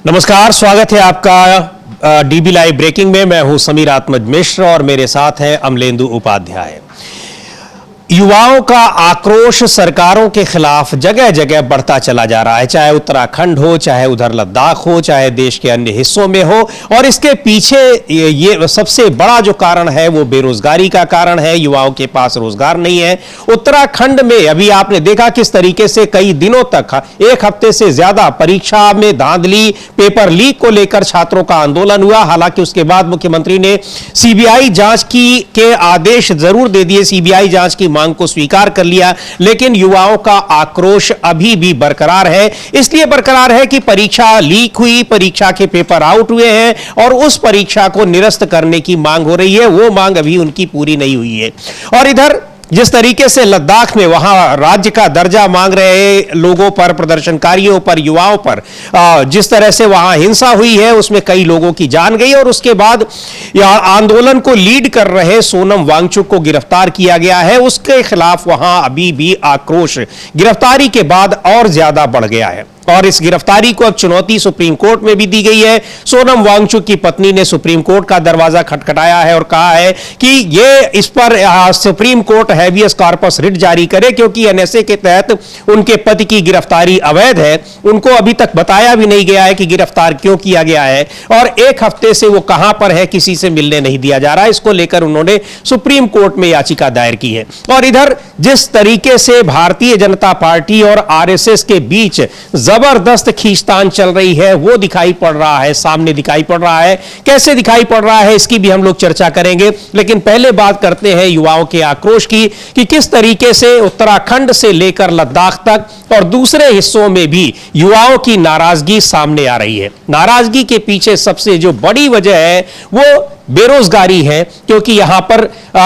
नमस्कार, स्वागत है आपका डीबी लाइव ब्रेकिंग में। मैं हूं समीर आत्मज मिश्र और मेरे साथ हैं अमलेंदु उपाध्याय। युवाओं का आक्रोश सरकारों के खिलाफ जगह जगह बढ़ता चला जा रहा है, चाहे उत्तराखंड हो, चाहे उधर लद्दाख हो, चाहे देश के अन्य हिस्सों में हो। और इसके पीछे ये सबसे बड़ा जो कारण है वो बेरोजगारी का कारण है। युवाओं के पास रोजगार नहीं है। उत्तराखंड में अभी आपने देखा किस तरीके से कई दिनों तक, एक हफ्ते से ज्यादा परीक्षा में धांधली, पेपर लीक को लेकर छात्रों का आंदोलन हुआ। हालांकि उसके बाद मुख्यमंत्री ने सीबीआई जांच के आदेश जरूर दे दिए, सीबीआई जांच की मांग को स्वीकार कर लिया, लेकिन युवाओं का आक्रोश अभी भी बरकरार है। इसलिए बरकरार है कि परीक्षा लीक हुई, परीक्षा के पेपर आउट हुए हैं और उस परीक्षा को निरस्त करने की मांग हो रही है। वो मांग अभी उनकी पूरी नहीं हुई है। और इधर जिस तरीके से लद्दाख में वहां राज्य का दर्जा मांग रहे लोगों पर, प्रदर्शनकारियों पर, युवाओं पर जिस तरह से वहां हिंसा हुई है, उसमें कई लोगों की जान गई। और उसके बाद आंदोलन को लीड कर रहे सोनम वांगचुक को गिरफ्तार किया गया है। उसके खिलाफ वहां अभी भी आक्रोश गिरफ्तारी के बाद और ज्यादा बढ़ गया है। और इस गिरफ्तारी को अब चुनौती सुप्रीम कोर्ट में भी दी गई है। सोनम वांगचुक की पत्नी ने सुप्रीम कोर्ट का दरवाजा खटखटाया है और कहा है कि ये इस पर supreme court habeas corpus writ जारी करे, क्योंकि एनएसए के तहत उनके पति की गिरफ्तारी अवैध है। उनको अभी तक बताया भी नहीं गया है कि गिरफ्तार क्यों किया गया है और एक हफ्ते से वो कहां पर है, किसी से मिलने नहीं दिया जा रहा। इसको लेकर उन्होंने सुप्रीम कोर्ट में याचिका दायर की है। और इधर जिस तरीके से भारतीय जनता पार्टी और आरएसएस के बीच जबरदस्त खींचतान चल रही है, वो दिखाई पड़ रहा है, सामने दिखाई पड़ रहा है। कैसे दिखाई पड़ रहा है इसकी भी हम लोग चर्चा करेंगे, लेकिन पहले बात करते हैं युवाओं के आक्रोश की कि किस तरीके से उत्तराखंड से लेकर लद्दाख तक और दूसरे हिस्सों में भी युवाओं की नाराजगी सामने आ रही है। नाराजगी के पीछे सबसे जो बड़ी वजह है वो बेरोजगारी है, क्योंकि यहां पर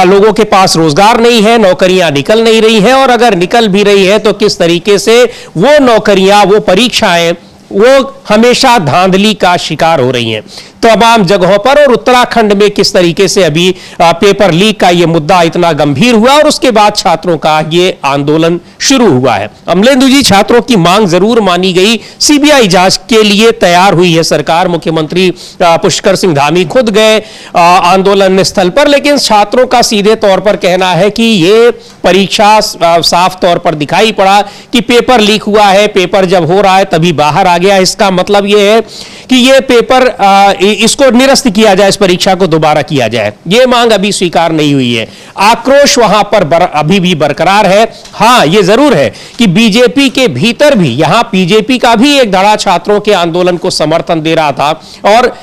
लोगों के पास रोजगार नहीं है, नौकरियां निकल नहीं रही हैं, और अगर निकल भी रही है तो किस तरीके से वो नौकरियां, वो परीक्षाएं वो हमेशा धांधली का शिकार हो रही हैं तमाम जगहों पर। और उत्तराखंड में किस तरीके से अभी पेपर लीक का ये मुद्दा इतना गंभीर हुआ और उसके बाद छात्रों का ये आंदोलन शुरू हुआ है। अमलेंदु जी, छात्रों की मांग जरूर मानी गई, सीबीआई जांच के लिए तैयार हुई है सरकार। मुख्यमंत्री पुष्कर सिंह धामी खुद गए आंदोलन स्थल पर, लेकिन छात्रों का सीधे तौर पर कहना है कि ये परीक्षा साफ तौर पर दिखाई पड़ा कि पेपर लीक हुआ है, पेपर जब हो रहा है तभी बाहर आ गया। इसका मतलब यह है कि ये पेपर इसको निरस्त किया जाए, इस परीक्षा को दोबारा किया जाए। यह मांग अभी स्वीकार नहीं हुई है। आक्रोश वहां पर अभी भी बरकरार है। हां, यह जरूर है कि बीजेपी के भीतर भी, यहां बीजेपी का भी एक धड़ा छात्रों के आंदोलन को समर्थन दे रहा था और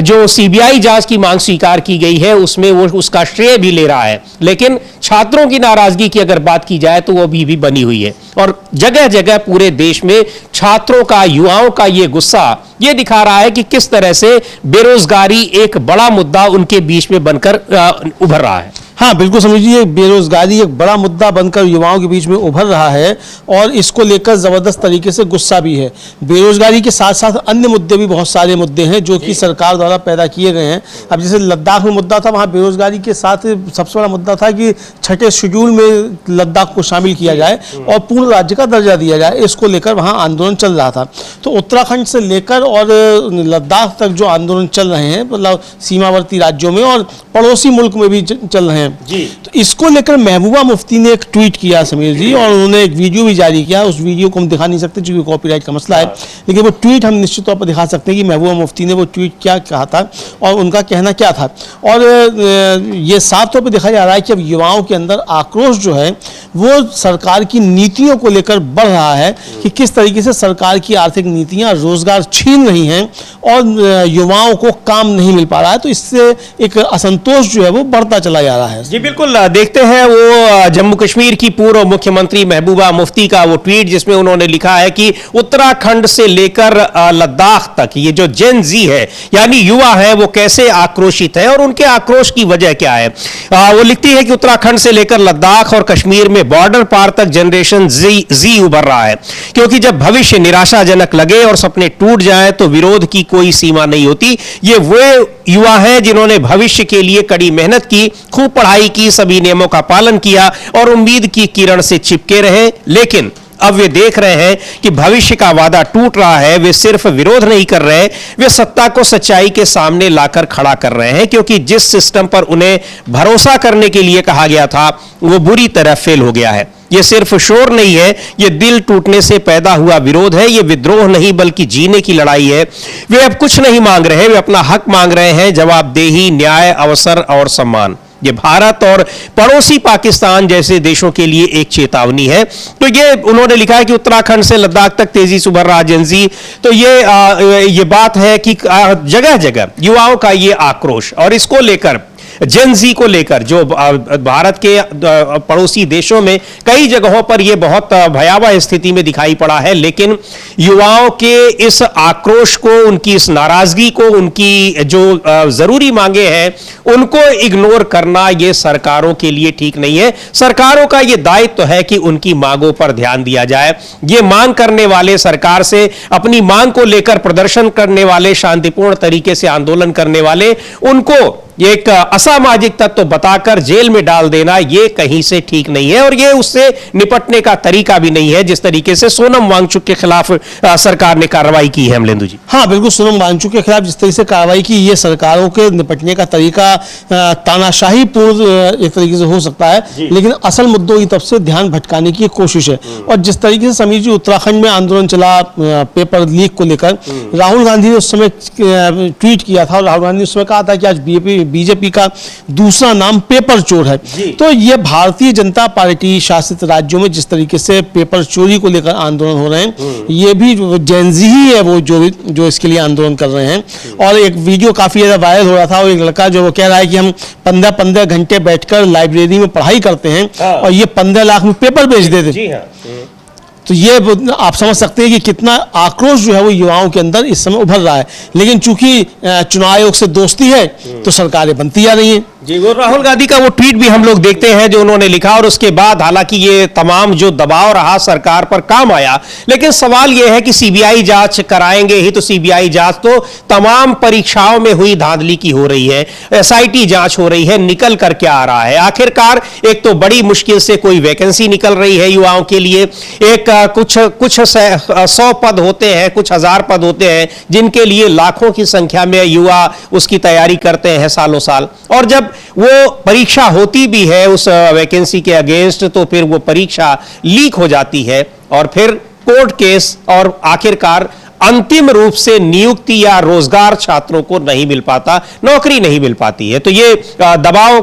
जो सीबीआई जांच की मांग स्वीकार की गई है उसमें वो उसका श्रेय भी ले रहा है। लेकिन छात्रों की नाराजगी की अगर बात की जाए तो वो भी बनी हुई है और जगह जगह पूरे देश में छात्रों का, युवाओं का ये गुस्सा ये दिखा रहा है कि किस तरह से बेरोजगारी एक बड़ा मुद्दा उनके बीच में बनकर उभर रहा है। हाँ, बिल्कुल समझिए, बेरोजगारी एक बड़ा मुद्दा बनकर युवाओं के बीच में उभर रहा है और इसको लेकर जबरदस्त तरीके से गुस्सा भी है। बेरोजगारी के साथ साथ अन्य मुद्दे भी, बहुत सारे मुद्दे हैं जो कि सरकार द्वारा पैदा किए गए हैं। अब जैसे लद्दाख में मुद्दा था, वहाँ बेरोजगारी के साथ सबसे बड़ा मुद्दा था कि छठे शेड्यूल में लद्दाख को शामिल किया जाए और पूर्ण राज्य का दर्जा दिया जाए। इसको लेकर वहाँ आंदोलन चल रहा था। तो उत्तराखंड से लेकर और लद्दाख तक जो आंदोलन चल रहे हैं, मतलब सीमावर्ती राज्यों में और पड़ोसी मुल्क में भी चल रहे हैं जी। तो इसको लेकर महबूबा मुफ्ती ने एक ट्वीट किया समीर जी, और उन्होंने एक वीडियो भी जारी किया। उस वीडियो को हम दिखा नहीं सकते क्योंकि कॉपीराइट का मसला है, लेकिन वो ट्वीट हम निश्चित तौर पर दिखा सकते हैं कि महबूबा मुफ्ती ने वो ट्वीट क्या कहा था और उनका कहना क्या था। और ये साफ तौर पर देखा जा रहा है कि अब युवाओं के अंदर आक्रोश जो है वो सरकार की नीतियों को लेकर बढ़ रहा है कि किस तरीके से सरकार की आर्थिक नीतियां रोजगार छीन रही हैं और युवाओं को काम नहीं मिल पा रहा है। तो इससे एक असंतोष जो है वो बढ़ता चला जा रहा है। जी बिल्कुल, देखते हैं वो जम्मू कश्मीर की पूर्व मुख्यमंत्री महबूबा मुफ्ती का वो ट्वीट जिसमें उन्होंने लिखा है कि उत्तराखंड से लेकर लद्दाख तक ये जो जेन जी है यानी युवा है वो कैसे आक्रोशित है और उनके आक्रोश की वजह क्या है। वो लिखती है कि उत्तराखंड से लेकर लद्दाख और कश्मीर में बॉर्डर पार तक जनरेशन जी उभर रहा है, क्योंकि जब भविष्य निराशाजनक लगे और सपने टूट जाए तो विरोध की कोई सीमा नहीं होती। ये वो युवा हैं जिन्होंने भविष्य के लिए कड़ी मेहनत की, खूब पढ़ाई की, सभी नियमों का पालन किया और उम्मीद की किरण से चिपके रहे, लेकिन अब वे देख रहे हैं कि भविष्य का वादा टूट रहा है। वे सिर्फ विरोध नहीं कर रहे, वे सत्ता को सच्चाई के सामने लाकर खड़ा कर रहे हैं, क्योंकि जिस सिस्टम पर उन्हें भरोसा करने के लिए कहा गया था वो बुरी तरह फेल हो गया है। ये सिर्फ शोर नहीं है, ये दिल टूटने से पैदा हुआ विरोध है। ये विद्रोह नहीं बल्कि जीने की लड़ाई है। वे अब कुछ नहीं मांग रहे, वे अपना हक मांग रहे हैं, जवाबदेही, न्याय, अवसर और सम्मान। ये भारत और पड़ोसी पाकिस्तान जैसे देशों के लिए एक चेतावनी है। तो ये उन्होंने लिखा है कि उत्तराखंड से लद्दाख तक तेजी से उभर रहा जेनजी। तो ये बात है कि जगह जगह युवाओं का ये आक्रोश, और इसको लेकर जेनजी को लेकर जो भारत के पड़ोसी देशों में कई जगहों पर यह बहुत भयावह स्थिति में दिखाई पड़ा है, लेकिन युवाओं के इस आक्रोश को, उनकी इस नाराजगी को, उनकी जो जरूरी मांगे हैं उनको इग्नोर करना यह सरकारों के लिए ठीक नहीं है। सरकारों का यह दायित्व है कि उनकी मांगों पर ध्यान दिया जाए। ये मांग करने वाले, सरकार से अपनी मांग को लेकर प्रदर्शन करने वाले, शांतिपूर्ण तरीके से आंदोलन करने वाले, उनको एक असामाजिक तत्व बताकर जेल में डाल देना ये कहीं से ठीक नहीं है, और ये उससे निपटने का तरीका भी नहीं है जिस तरीके से सोनम वांगचुक के खिलाफ सरकार ने कार्रवाई की है। अमलेंदु जी, हाँ बिल्कुल, सोनम वांगचुक के खिलाफ जिस तरीके से कार्रवाई की, ये सरकारों के निपटने का तरीका तानाशाही पूर्ण एक तरीके से हो सकता है, लेकिन असल मुद्दों की तरफ से ध्यान भटकाने की कोशिश है। और जिस तरीके से समीर जी उत्तराखंड में आंदोलन चला पेपर लीक को लेकर, राहुल गांधी ने उस समय ट्वीट किया था, और राहुल गांधी ने उस समय कहा था कि आज बीजेपी का दूसरा नाम पेपर चोर है। तो ये भारतीय जनता पार्टी शासित राज्यों में जिस तरीके से पेपर चोरी को लेकर आंदोलन हो रहे हैं, ये भी जेनजी ही है वो जो इसके लिए आंदोलन कर रहे हैं। और एक वीडियो काफी ज्यादा वायरल हो रहा था, और एक लड़का जो वो कह रहा है कि हम 15-15 घंटे बैठकर लाइब्रेरी में पढ़ाई करते हैं और ये 15 लाख में पेपर बेच देते। तो ये आप समझ सकते हैं कि कितना आक्रोश जो है वो युवाओं के अंदर इस समय उभर रहा है। लेकिन चूंकि चुनाव आयोग से दोस्ती है तो सरकारें बनती जा रही हैं। जी, वो राहुल गांधी का वो ट्वीट भी हम लोग देखते हैं जो उन्होंने लिखा, और उसके बाद हालांकि ये तमाम जो दबाव रहा सरकार पर काम आया, लेकिन सवाल ये है कि सीबीआई जांच कराएंगे ही, तो सीबीआई जांच तो तमाम परीक्षाओं में हुई धांधली की हो रही है, एसआईटी जांच हो रही है, निकल कर क्या आ रहा है आखिरकार? एक तो बड़ी मुश्किल से कोई वैकेंसी निकल रही है युवाओं के लिए, एक कुछ 100 पद होते हैं, कुछ हजार पद होते हैं जिनके लिए लाखों की संख्या में युवा उसकी तैयारी करते हैं सालों साल, और जब वो परीक्षा होती भी है उस वैकेंसी के अगेंस्ट, तो फिर वो परीक्षा लीक हो जाती है और फिर कोर्ट केस, और आखिरकार अंतिम रूप से नियुक्ति या रोजगार छात्रों को नहीं मिल पाता, नौकरी नहीं मिल पाती है। तो ये दबाव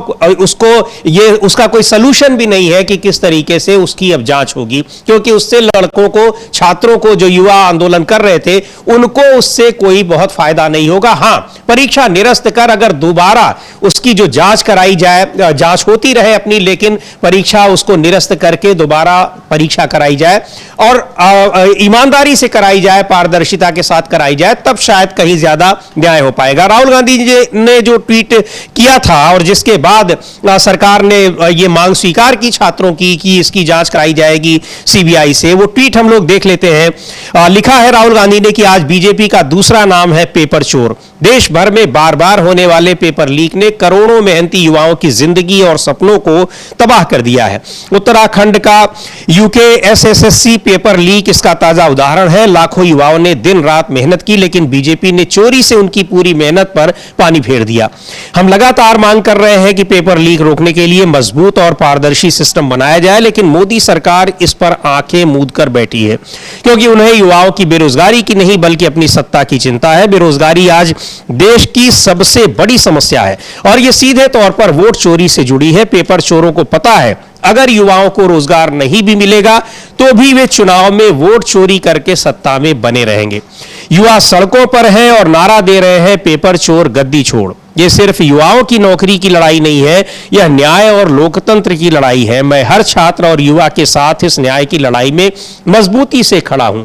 उसका कोई सलूशन भी नहीं है कि किस तरीके से उसकी अब जांच होगी, क्योंकि उससे लड़कों को, छात्रों को, जो युवा आंदोलन कर रहे थे उनको उससे कोई बहुत फायदा नहीं होगा। हां, परीक्षा निरस्त कर अगर दोबारा उसकी जो जांच कराई जाए, जांच होती रहे अपनी, लेकिन परीक्षा उसको निरस्त करके दोबारा परीक्षा कराई जाए और ईमानदारी से कराई जाए, पारदर्शिता के साथ कराई जाए, तब शायद कहीं ज्यादा न्याय हो पाएगा। राहुल गांधी जी ने जो ट्वीट किया था और जिसके बाद सरकार ने ये मांग स्वीकार की छात्रों की कि इसकी जांच कराई जाएगी सीबीआई से, वो ट्वीट हम लोग देख लेते हैं। लिखा है राहुल गांधी ने कि आज बीजेपी का दूसरा नाम है पेपर चोर। देश भर में बार बार होने वाले पेपर लीक ने करोड़ों मेहनती युवाओं की जिंदगी और सपनों को तबाह कर दिया है। उत्तराखंड का यूकेएसएससी पेपर लीक इसका ताजा उदाहरण है। लाखों युवाओं ने दिन रात मेहनत की, लेकिन बीजेपी ने चोरी से उनकी पूरी मेहनत पर पानी फेर दिया। हम लगातार मांग कर रहे हैं कि पेपर लीक रोकने के लिए मजबूत और पारदर्शी सिस्टम बनाया जाए, लेकिन मोदी सरकार इस पर आंखें मूंद कर बैठी है, क्योंकि उन्हें युवाओं की बेरोजगारी की नहीं बल्कि अपनी सत्ता की चिंता है। बेरोजगारी आज देश की सबसे बड़ी समस्या है और यह सीधे तौर पर वोट चोरी से जुड़ी है। पेपर चोरों को पता है अगर युवाओं को रोजगार नहीं भी मिलेगा तो भी वे चुनाव में वोट चोरी करके सत्ता में बने रहेंगे। युवा सड़कों पर हैं और नारा दे रहे हैं, पेपर चोर गद्दी छोड़। यह सिर्फ युवाओं की नौकरी की लड़ाई नहीं है, यह न्याय और लोकतंत्र की लड़ाई है। मैं हर छात्र और युवा के साथ इस न्याय की लड़ाई में मजबूती से खड़ा हूं।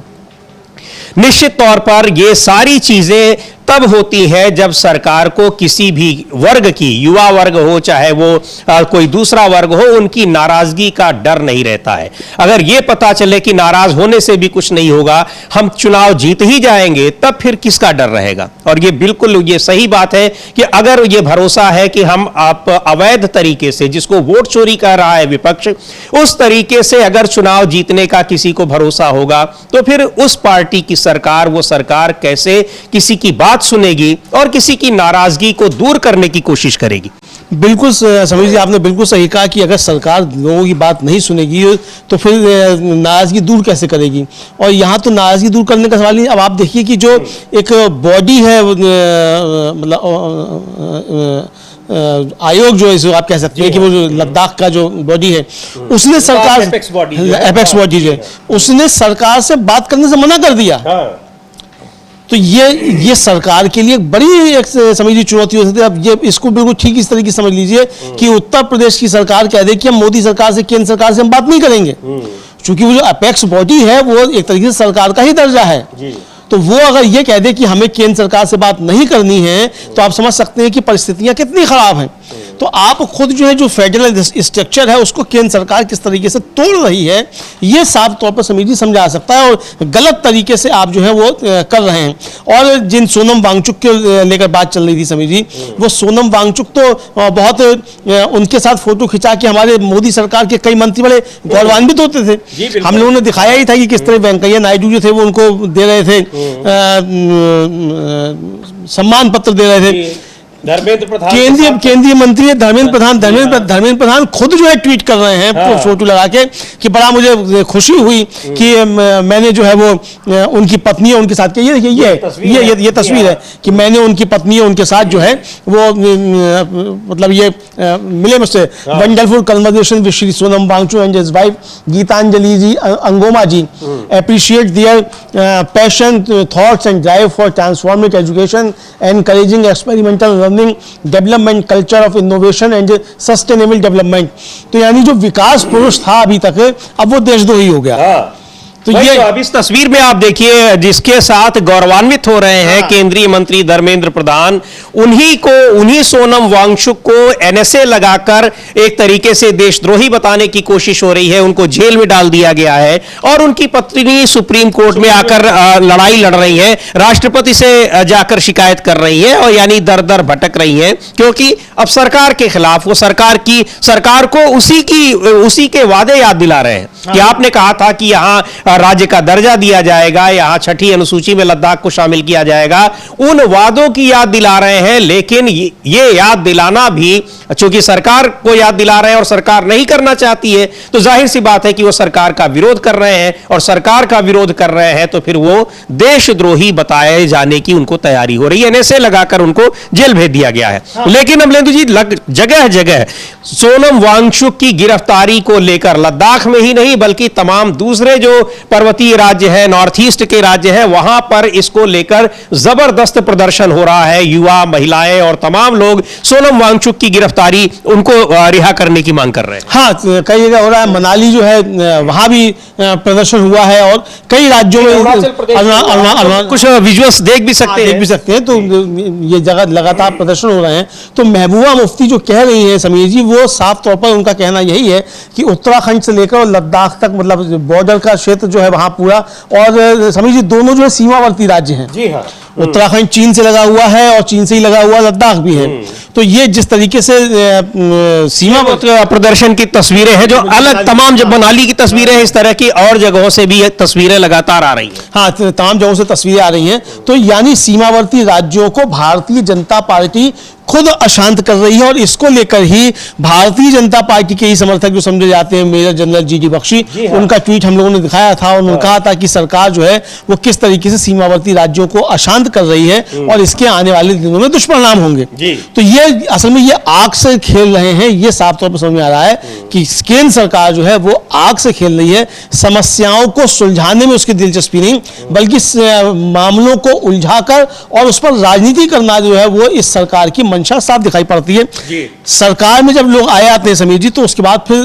निश्चित तौर पर ये सारी चीजें तब होती है जब सरकार को किसी भी वर्ग की, युवा वर्ग हो चाहे वो कोई दूसरा वर्ग हो, उनकी नाराजगी का डर नहीं रहता है। अगर यह पता चले कि नाराज होने से भी कुछ नहीं होगा, हम चुनाव जीत ही जाएंगे, तब फिर किसका डर रहेगा। और ये बिल्कुल ये सही बात है कि अगर ये भरोसा है कि हम आप अवैध तरीके से, जिसको वोट चोरी कर रहा है विपक्ष, उस तरीके से अगर चुनाव जीतने का किसी को भरोसा होगा, तो फिर उस पार्टी की सरकार, वो सरकार कैसे किसी की बात सुनेगी और किसी की नाराजगी को दूर करने की कोशिश करेगी। बिल्कुल समीर जी, आपने बिल्कुल सही कहा कि अगर सरकार लोगों की बात नहीं सुनेगी तो फिर नाराजगी दूर कैसे करेगी। और यहाँ तो नाराजगी दूर करने का सवाल नहीं। अब आप देखिए कि जो एक बॉडी है, मतलब आयोग जो है, आप कह सकते हैं कि वो जो लद्दाख का जो बॉडी है, उसने सरकार, एपेक्स बॉडी जो है, उसने सरकार से बात करने से मना कर दिया। तो ये सरकार के लिए एक बड़ी एक समझ ली चुनौती हो सकती है। अब ये इसको बिल्कुल ठीक इस तरीके से समझ लीजिए कि उत्तर प्रदेश की सरकार कह दे कि हम मोदी सरकार से, केंद्र सरकार से हम बात नहीं करेंगे, क्योंकि वो जो अपेक्स बॉडी है वो एक तरीके से सरकार का ही दर्जा है। तो वो अगर ये कह दे कि हमें केंद्र सरकार से बात नहीं करनी है, तो आप समझ सकते हैं कि परिस्थितियां कितनी खराब हैं। तो आप खुद जो है जो फेडरल स्ट्रक्चर है उसको केंद्र सरकार किस तरीके से तोड़ रही है, ये साफ तौर पर समीर जी समझा सकता है, और गलत तरीके से आप जो है वो कर रहे हैं। और जिन सोनम वांगचुक के लेकर बात चल रही थी समीर जी, वो सोनम वांगचुक तो बहुत उनके साथ फोटो खिंचा के हमारे मोदी सरकार के कई मंत्री बड़े गौरवान्वित होते थे। हम लोगों ने दिखाया ही था कि किस तरह वेंकैया नायडू जो थे वो उनको दे रहे थे, सम्मान पत्र दे रहे थे। धर्मेंद्र प्रधान, केंद्रीय मंत्री धर्मेंद्र प्रधान खुद जो है ट्वीट कर रहे हैं फोटो लगा के कि बड़ा मुझे खुशी हुई कि मैंने जो है वो उनकी पत्नी है उनके साथ, ये तस्वीर है कि मैंने उनकी पत्नी है उनके साथ जो है वो मतलब ये मिले मुझसे। Wonderful conversation with Shri Sonam Wangchuk and his wife Gitanjali ji Angmo ji, appreciate their passion, thoughts and drive for transforming education, encouraging experimental development, culture of innovation and sustainable development. तो यानी जो विकास पुरुष था अभी तक, अब वो देशद्रोही हो गया। तो ये अब इस तस्वीर में आप देखिए जिसके साथ गौरवान्वित हो रहे हैं केंद्रीय मंत्री धर्मेंद्र प्रधान, उन्हीं सोनम वांगचुक को एनएसए लगाकर एक तरीके से देशद्रोही बताने की कोशिश हो रही है, उनको जेल में डाल दिया गया है। और उनकी पत्नी सुप्रीम कोर्ट में आकर लड़ाई लड़ रही है, राष्ट्रपति से जाकर शिकायत कर रही है, और यानी दर दर भटक रही है, क्योंकि अब सरकार के खिलाफ, वो सरकार को उसी के वादे याद दिला रहे हैं कि आपने कहा था कि यहाँ राज्य का दर्जा दिया जाएगा, यहां छठी अनुसूची में लद्दाख को शामिल किया जाएगा, उन वादों की याद दिला रहे हैं। लेकिन ये याद दिलाना भी, चूंकि सरकार को याद दिला रहे हैं और सरकार नहीं करना चाहती है, तो जाहिर सी बात है कि वो सरकार का विरोध कर रहे हैं, और सरकार का विरोध कर रहे हैं तो फिर वो देशद्रोही बताए जाने की उनको तैयारी हो रही है। एनएसए लगाकर उनको जेल भेज दिया गया है। लेकिन अमलेंदु जी, जगह जगह सोनम वांगचुक की गिरफ्तारी को लेकर लद्दाख में ही नहीं बल्कि तमाम दूसरे जो पर्वतीय राज्य है, नॉर्थ ईस्ट के राज्य है, वहां पर इसको लेकर जबरदस्त प्रदर्शन हो रहा है। युवा, महिलाएं और तमाम लोग सोनम वांगचुक की गिरफ्तारी, उनको रिहा करने की मांग कर रहे हैं। हाँ, कई जगह हो रहा है। मनाली जो है वहां भी प्रदर्शन हुआ है, और कई राज्यों में कुछ विजुअल्स देख भी सकते हैं। तो ये जगह लगातार प्रदर्शन हो रहे हैं। तो महबूबा मुफ्ती जो कह रही है समीर जी, वो साफ तौर पर उनका कहना यही है कि उत्तराखंड से लेकर लद्दाख तक, मतलब बॉर्डर का क्षेत्र जो है वहां पूरा, और समीर जी दोनों जो है सीमावर्ती राज्य हैं। जी हाँ, उत्तराखंड चीन से लगा हुआ है और चीन से ही लगा हुआ लद्दाख भी है। तो ये जिस तरीके से सीमा प्रदर्शन की तस्वीरें हैं, जो अलग तमाम, जब मनाली की तस्वीरें हैं, इस तरह की और जगहों से भी तस्वीरें लगातार आ रही हैं। हाँ, तमाम जगहों से तस्वीरें आ रही हैं। तो यानी सीमावर्ती राज्यों को भारतीय जनता पार्टी खुद अशांत कर रही है, और इसको लेकर ही भारतीय जनता पार्टी के ही समर्थक जो समझे जाते हैं, मेजर जनरल जीडी बख्शी, उनका ट्वीट हम लोगों ने दिखाया था। उन्होंने कहा था कि सरकार जो है वो किस तरीके से सीमावर्ती राज्यों को अशांत कर रही है, और इसके आने वाले दिनों में दुष्परिणाम होंगे। तो ये असल में ये आग से खेल रहे हैं। ये साफ तौर पर समझ में आ रहा है कि केंद्र सरकार जो है वो आग से खेल रही है। समस्याओं को सुलझाने में उसकी दिलचस्पी नहीं, बल्कि मामलों को उलझाकर और उस पर राजनीति करना जो है वो इस सरकार की मंशा साफ दिखाई पड़ती है। जी। सरकार में जब लोग आए आते हैं समीर जी, तो उसके बाद फिर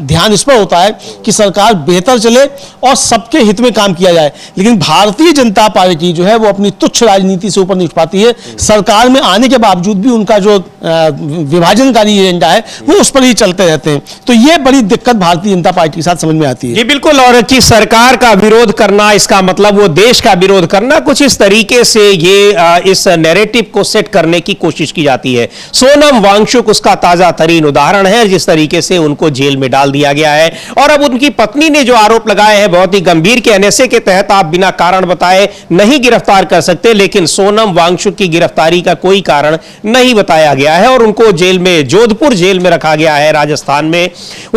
ध्यान इस पर होता है कि सरकार बेहतर चले और सबके हित में काम किया जाए। लेकिन भारतीय जनता पार्टी जो है वो अपनी तुच्छ राजनीति से ऊपर नहीं उठ पाती है। सरकार में आने के बावजूद भी उनका जो विभाजनकारी एजेंडा है वो उस पर ही चलते रहते हैं। तो ये बड़ी दिक्कत भारतीय जनता पार्टी के साथ समझ में आती है। जी बिल्कुल। और कि सरकार का विरोध करना, इसका मतलब वो देश का विरोध करना, कुछ इस तरीके से ये इस नैरेटिव को सेट करने की कोशिश की जाती है। सोनम वांगचुक उसका ताजा तरीन उदाहरण है, जिस तरीके से उनको जेल में डाल दिया गया है। और अब उनकी पत्नी ने जो आरोप लगाए हैं बहुत ही गंभीर के एनएसए के तहत आप बिना कारण बताए नहीं गिरफ्तार कर सकते, लेकिन सोनम वांगचुक की गिरफ्तारी का कोई कारण नहीं बताया गया है और उनको जेल में, जोधपुर जेल में रखा गया है राजस्थान में।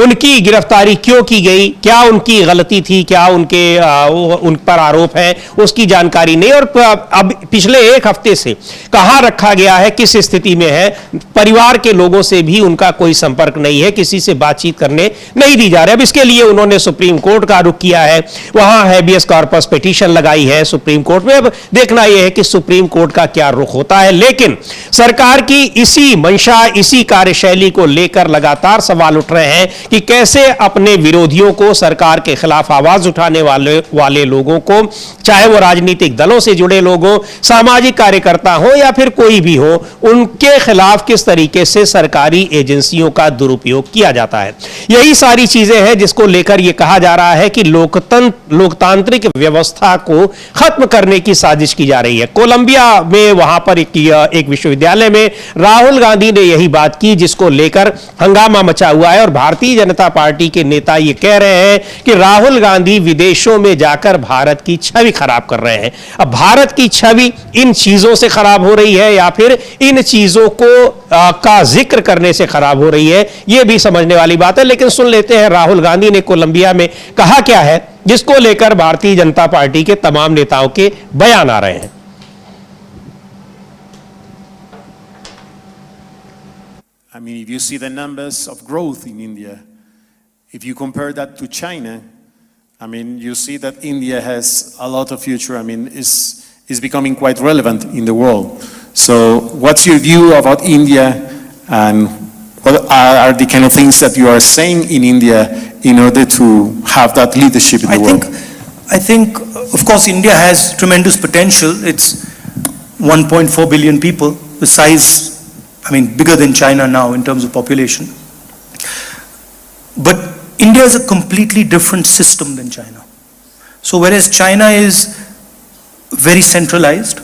उनकी गिरफ्तारी क्यों की गई, क्या उनकी गलती थी, क्या उन पर आरोप है, उसकी जानकारी नहीं। और अब पिछले एक हफ्ते से कहां रखा गया है, किस स्थिति में है, परिवार के लोगों से भी उनका कोई संपर्क नहीं है, किसी से बातचीत करने नहीं दी जा रही। अब इसके लिए उन्होंने सुप्रीम कोर्ट का रुख किया है, वहां हैबियस कॉर्पस पिटीशन लगाई है सुप्रीम कोर्ट में। अब देखना यह है कि सुप्रीम कोर्ट का क्या रुख होता है। लेकिन सरकार की इसी मंशा, इसी कार्यशैली को लेकर लगातार सवाल उठ रहे हैं कि कैसे अपने विरोधियों को, सरकार के खिलाफ आवाज उठाने वाले लोगों को, चाहे वो राजनीतिक दलों से जुड़े लोग हो, सामाजिक कार्यकर्ता हो या फिर कोई भी हो, उनके खिलाफ किस तरीके से सरकारी एजेंसियों का दुरुपयोग किया जाता है। यही सारी चीजें हैं जिसको लेकर यह कहा जा रहा है कि लोकतांत्रिक व्यवस्था को खत्म करने की साजिश की जा रही है। कोलंबिया में वहां पर एक विश्वविद्यालय में राहुल गांधी ने यही बात की, जिसको लेकर हंगामा मचा हुआ है। और भारतीय जनता पार्टी के नेता यह कह रहे हैं कि राहुल गांधी विदेशों में जाकर भारत की छवि खराब कर रहे हैं। अब भारत की छवि इन चीजों से खराब हो रही है या फिर इन चीजों को का जिक्र करने से खराब हो रही है, यह भी समझने वाली बात है। लेकिन सुन लेते हैं राहुल गांधी ने कोलंबिया में कहा क्या है, जिसको लेकर भारतीय जनता पार्टी के तमाम नेताओं के बयान आ रहे हैं। I mean, if you see the numbers of growth in India, if you compare that to China, I mean, you see that India has a lot of future. I mean, is becoming quite relevant in the world. So, what's your view about India, and what are the kind of things that you are saying in India in order to have that leadership in the world? I think, of course, India has tremendous potential. It's 1.4 billion people, the size, I mean, bigger than China now in terms of population. But India is a completely different system than China. So whereas China is very centralized,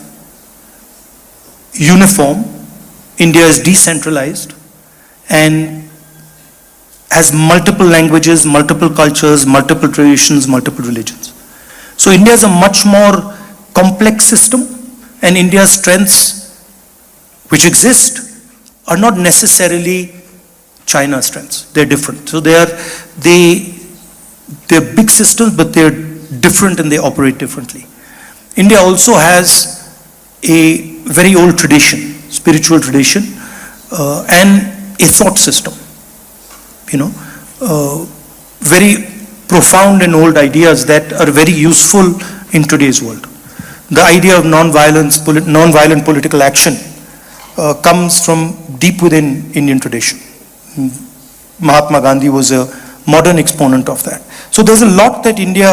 uniform, India is decentralized and has multiple languages, multiple cultures, multiple traditions, multiple religions. So India is a much more complex system, and India's strengths which exist are not necessarily China's strengths. They're different. So they're big systems, but they're different and they operate differently. India also has a very old tradition, spiritual tradition, and a thought system. Very profound and old ideas that are very useful in today's world. The idea of non-violent political action comes from deep within Indian tradition. Mahatma Gandhi was a modern exponent of that. So there's a lot that India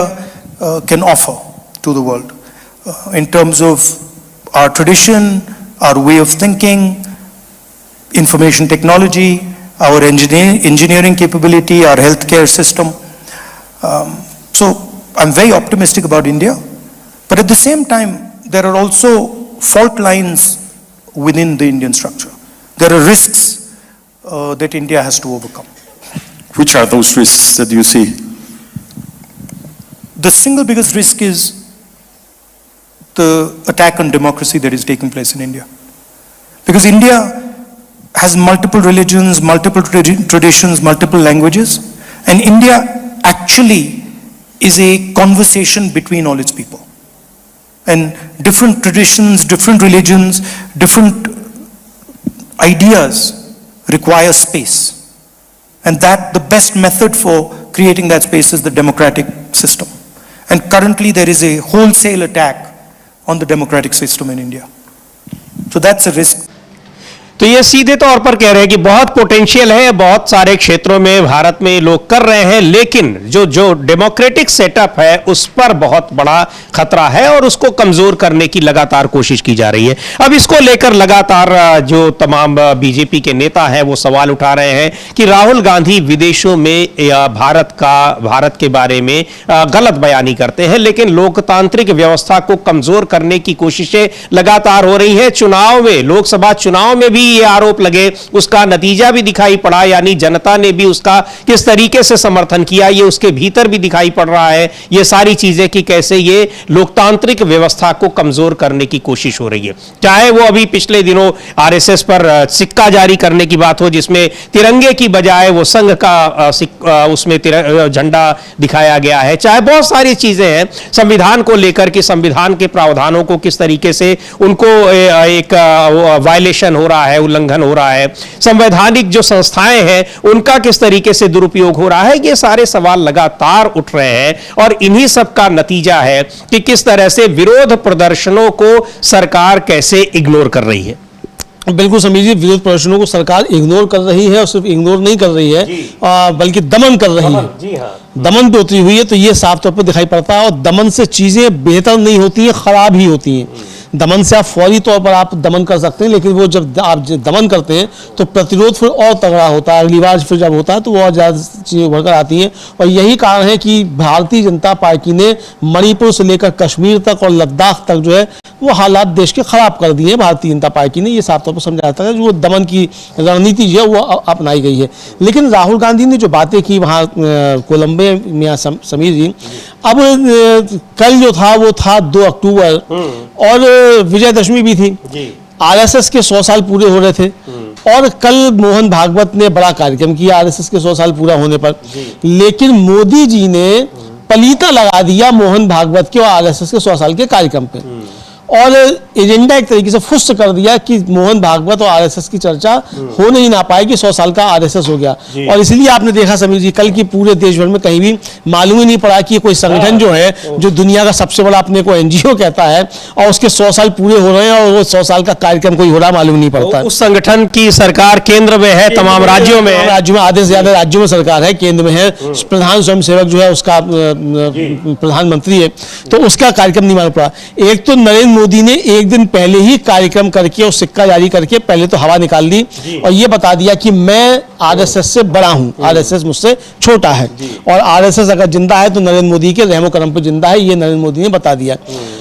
can offer to the world in terms of our tradition, our way of thinking, information technology, our engineering capability, our healthcare system. So I'm very optimistic about India, but at the same time, there are also fault lines within the Indian structure. There are risks that India has to overcome. Which are those risks that you see? The single biggest risk is the attack on democracy that is taking place in India. Because India has multiple religions, multiple traditions, multiple languages, and India actually is a conversation between all its people. And different traditions, different religions, different ideas require space. And that the best method for creating that space is the democratic system. And currently there is a wholesale attack on the democratic system in India. So that's a risk. तो ये सीधे तौर पर कह रहे हैं कि बहुत पोटेंशियल है, बहुत सारे क्षेत्रों में भारत में लोग कर रहे हैं, लेकिन जो डेमोक्रेटिक सेटअप है उस पर बहुत बड़ा खतरा है और उसको कमजोर करने की लगातार कोशिश की जा रही है। अब इसको लेकर लगातार जो तमाम बीजेपी के नेता हैं वो सवाल उठा रहे हैं कि राहुल गांधी विदेशों में भारत के बारे में गलत बयानी करते हैं, लेकिन लोकतांत्रिक व्यवस्था को कमजोर करने की कोशिशें लगातार हो रही है। चुनाव में, लोकसभा चुनाव में भी ये आरोप लगे, उसका नतीजा भी दिखाई पड़ा, यानी जनता ने भी उसका किस तरीके से समर्थन किया ये उसके भीतर भी दिखाई पड़ रहा है। ये सारी चीजें कि कैसे ये लोकतांत्रिक व्यवस्था को कमजोर करने की कोशिश हो रही है। चाहे वो अभी पिछले दिनों आरएसएस पर सिक्का जारी करने की बात हो, जिसमें तिरंगे की बजाय वो संघ का उसमें झंडा दिखाया गया है, चाहे बहुत सारी चीजें हैं संविधान को लेकर कि संविधान के प्रावधानों को किस तरीके से उनको एक वायलेशन हो रहा है, उल्लंघन हो रहा है, संवैधानिक जो संस्थाएं हैं उनका किस तरीके से दुरुपयोग हो रहा है, ये सारे सवाल लगातार उठ रहे हैं। और इन्हीं सब का नतीजा है कि किस तरह से विरोध प्रदर्शनों को सरकार कैसे इग्नोर कर रही है। बिल्कुल समीर जी, विरोध प्रदर्शनों को सरकार इग्नोर कर रही है और सिर्फ इग्नोर नहीं कर रही है, बल्कि दमन कर रही है। जी हाँ, दमन पे उतरी हुई है, तो ये साफ तौर पर दिखाई पड़ता है। और दमन से चीजें बेहतर नहीं होती हैं, खराब ही होती हैं। दमन से आप फौरी तौर पर आप दमन कर सकते हैं, लेकिन वो जब आप दमन करते हैं तो प्रतिरोध फिर और तगड़ा होता है। अगली बार फिर जब होता है तो वो और ज़्यादा चीज़ें उभर कर आती हैं। और यही कारण है कि भारतीय जनता पार्टी ने मणिपुर से लेकर कश्मीर तक और लद्दाख तक जो है वो हालात देश के खराब कर दिए हैं। भारतीय जनता पार्टी ने ये साफ तौर पर समझाया था कि वो दमन की रणनीति जो है वो अपनाई गई है। लेकिन राहुल गांधी ने जो बातें की वहाँ कोलंबो में, समीर जी, अब कल जो था वो था 2 अक्टूबर और विजयदशमी भी थी। आरएसएस के 100 साल पूरे हो रहे थे और कल मोहन भागवत ने बड़ा कार्यक्रम किया आरएसएस के 100 साल पूरा होने पर। लेकिन मोदी जी ने पलीता लगा दिया मोहन भागवत के और आरएसएस के 100 साल के कार्यक्रम पे और एजेंडा एक तरीके से फुस्ट कर दिया कि मोहन भागवत और आरएसएस की चर्चा हो नहीं ना पाएगी, 100 साल का आरएसएस हो गया। और इसलिए आपने देखा समीर जी, कल की पूरे देश भर में कहीं भी मालूम ही नहीं पड़ा कि कोई संगठन जो है, जो दुनिया का सबसे बड़ा अपने को एनजीओ कहता है और उसके 100 साल पूरे हो रहे हैं और वो 100 साल का कार्यक्रम कोई हो रहा मालूम नहीं पड़ता। उस संगठन की सरकार केंद्र में है, तमाम राज्यों में आधे से ज्यादा राज्यों में सरकार है, केंद्र में है, प्रधान स्वयं सेवक जो है उसका प्रधानमंत्री है, तो उसका कार्यक्रम नहीं मालूम पड़ा। एक तो नरेंद्र मोदी ने एक दिन पहले ही कार्यक्रम करके और सिक्का जारी करके पहले तो हवा निकाल दी और ये बता दिया कि मैं आरएसएस से बड़ा हूं, आरएसएस मुझसे छोटा है और आरएसएस अगर जिंदा है तो नरेंद्र मोदी के रहमो करम पर जिंदा है, ये नरेंद्र मोदी ने बता दिया।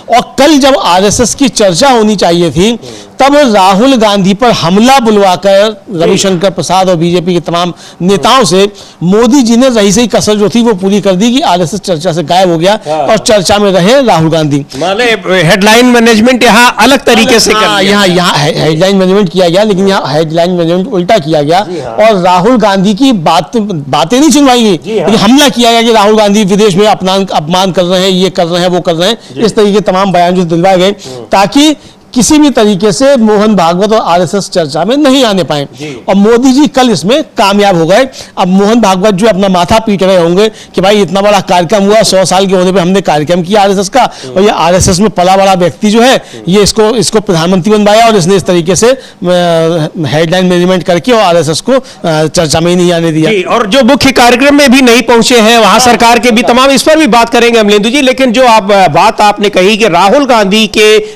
और कल जब आरएसएस की चर्चा होनी चाहिए थी तब राहुल गांधी पर हमला बुलवाकर रविशंकर प्रसाद और बीजेपी के तमाम नेताओं से मोदी जी ने रही सही कसर जो थी वो पूरी कर दी कि आरएसएस चर्चा से गायब हो गया और चर्चा में रहे राहुल गांधी। हेडलाइन मैनेजमेंट यहाँ अलग तरीके से यहाँ हेडलाइन मैनेजमेंट किया गया, लेकिन यहाँ हेडलाइन मैनेजमेंट उल्टा किया गया और राहुल गांधी की बातें नहीं सुनवाई गई, लेकिन हमला किया गया कि राहुल गांधी विदेश में अपमान कर रहे हैं, ये कर रहे हैं, वो कर रहे हैं, इस तरीके तमाम बयान जो दिलवाए गए ताकि किसी भी तरीके से मोहन भागवत और आरएसएस चर्चा में नहीं आने पाए। और मोदी जी कल इसमें कामयाब हो गए। अब मोहन भागवत जो अपना माथा पीट रहे होंगे कि भाई इतना बड़ा कार्यक्रम हुआ, 100 साल के होने पे हमने कार्यक्रम किया आरएसएस का और ये आरएसएस में पला बड़ा व्यक्ति जो है ये इसको प्रधानमंत्री बनवाया और इसने इस तरीके से हेडलाइन मैनेजमेंट करके और आरएसएस को चर्चा में ही नहीं आने दिया। और जो मुख्य कार्यक्रम में भी नहीं पहुंचे हैं वहां सरकार के भी तमाम, इस पर भी बात करेंगे अमलेंदु जी। लेकिन जो बात आपने कही कि राहुल गांधी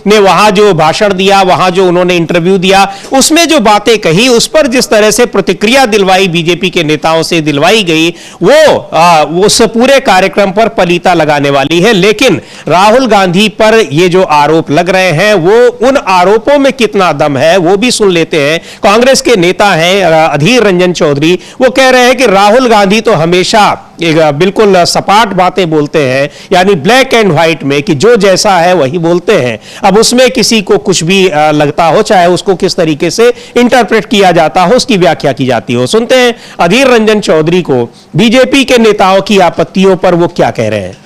ने वहां जो भाषण दिया, वहां जो उन्होंने इंटरव्यू दिया, उसमें जो बातें कही, उस पर जिस तरह से प्रतिक्रिया दिलवाई बीजेपी के नेताओं से दिलवाई गई, वो उस पूरे कार्यक्रम पर पलीता लगाने वाली है। लेकिन राहुल गांधी पर ये जो आरोप लग रहे हैं वो उन आरोपों में कितना दम है वो भी सुन लेते हैं। कांग्रेस के नेता हैं अधीर रंजन चौधरी, वो कह रहे हैं कि राहुल गांधी तो हमेशा बिल्कुल सपाट बातें बोलते हैं, यानी ब्लैक एंड व्हाइट में कि जो जैसा है वही बोलते हैं। अब उसमें किसी को कुछ भी लगता हो, चाहे उसको किस तरीके से इंटरप्रेट किया जाता हो, उसकी व्याख्या की जाती हो। सुनते हैं अधीर रंजन चौधरी को, बीजेपी के नेताओं की आपत्तियों पर वो क्या कह रहे हैं।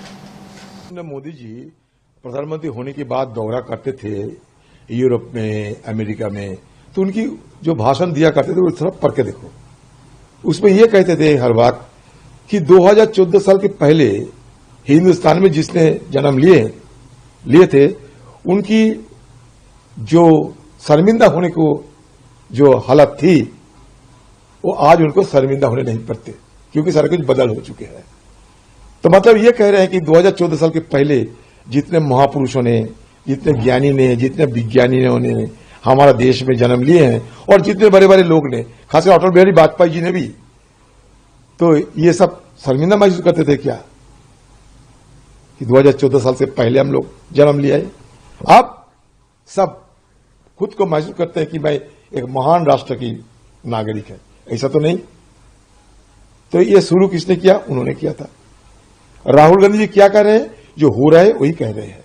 मोदी जी प्रधानमंत्री होने के बाद दौरा करते थे यूरोप में, अमेरिका में, तो उनकी जो भाषण दिया करते थे वो थोड़ा पढ़ के देखो। उसमें ये कहते थे हर बात कि 2014 साल के पहले हिंदुस्तान में जिसने जन्म लिए थे उनकी जो शर्मिंदा होने को जो हालत थी वो आज उनको शर्मिंदा होने नहीं पड़ते, क्योंकि सारा कुछ बदल हो चुके हैं। तो मतलब ये कह रहे हैं कि 2014 साल के पहले जितने महापुरुषों ने, जितने ज्ञानी ने, जितने विज्ञानियों ने हमारा देश में जन्म लिए हैं, और जितने बड़े बड़े लोग ने, खासकर अटल बिहारी वाजपेयी जी ने भी, तो ये सब शर्मिंदा महसूस करते थे क्या कि 2014 साल से पहले हम लोग जन्म लिया है। अब सब खुद को महसूस करते हैं कि मैं एक महान राष्ट्र की नागरिक है। ऐसा तो नहीं। तो ये शुरू किसने किया? उन्होंने किया था। राहुल गांधी जी क्या कह रहे हैं? जो हो रहा है वही कह रहे हैं।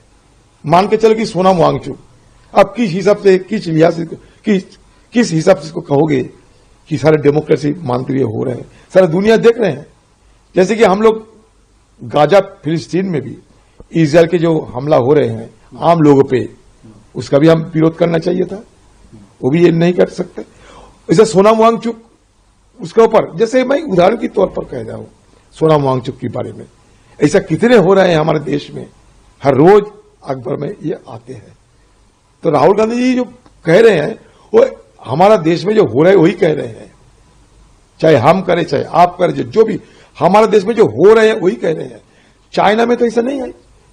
मान के चलो कि सोनम वांगचुक, अब किस हिसाब से, किस लिहाज से, किस हिसाब से इसको कहोगे कि सारे डेमोक्रेसी मानते हुए हो रहे हैं? सारा दुनिया देख रहे हैं। जैसे कि हम लोग गाजा फिलिस्तीन में भी इजराइल के जो हमला हो रहे हैं आम लोगों पे, उसका भी हम विरोध करना चाहिए था। वो भी ये नहीं कर सकते। जैसे सोनम वांगचुक, उसके ऊपर, जैसे मैं उदाहरण के तौर पर कह रहा हूं सोनम वांगचुक के बारे में, ऐसा कितने हो रहे हैं हमारे देश में, हर रोज अखबार में ये आते हैं। तो राहुल गांधी जी जो कह रहे हैं वो हमारा देश में जो हो रहा है वही कह रहे हैं। चाहे हम करें चाहे आप करें, जो भी हमारे देश में जो हो रहे हैं वही कह रहे हैं। चाइना में तो ऐसा नहीं है।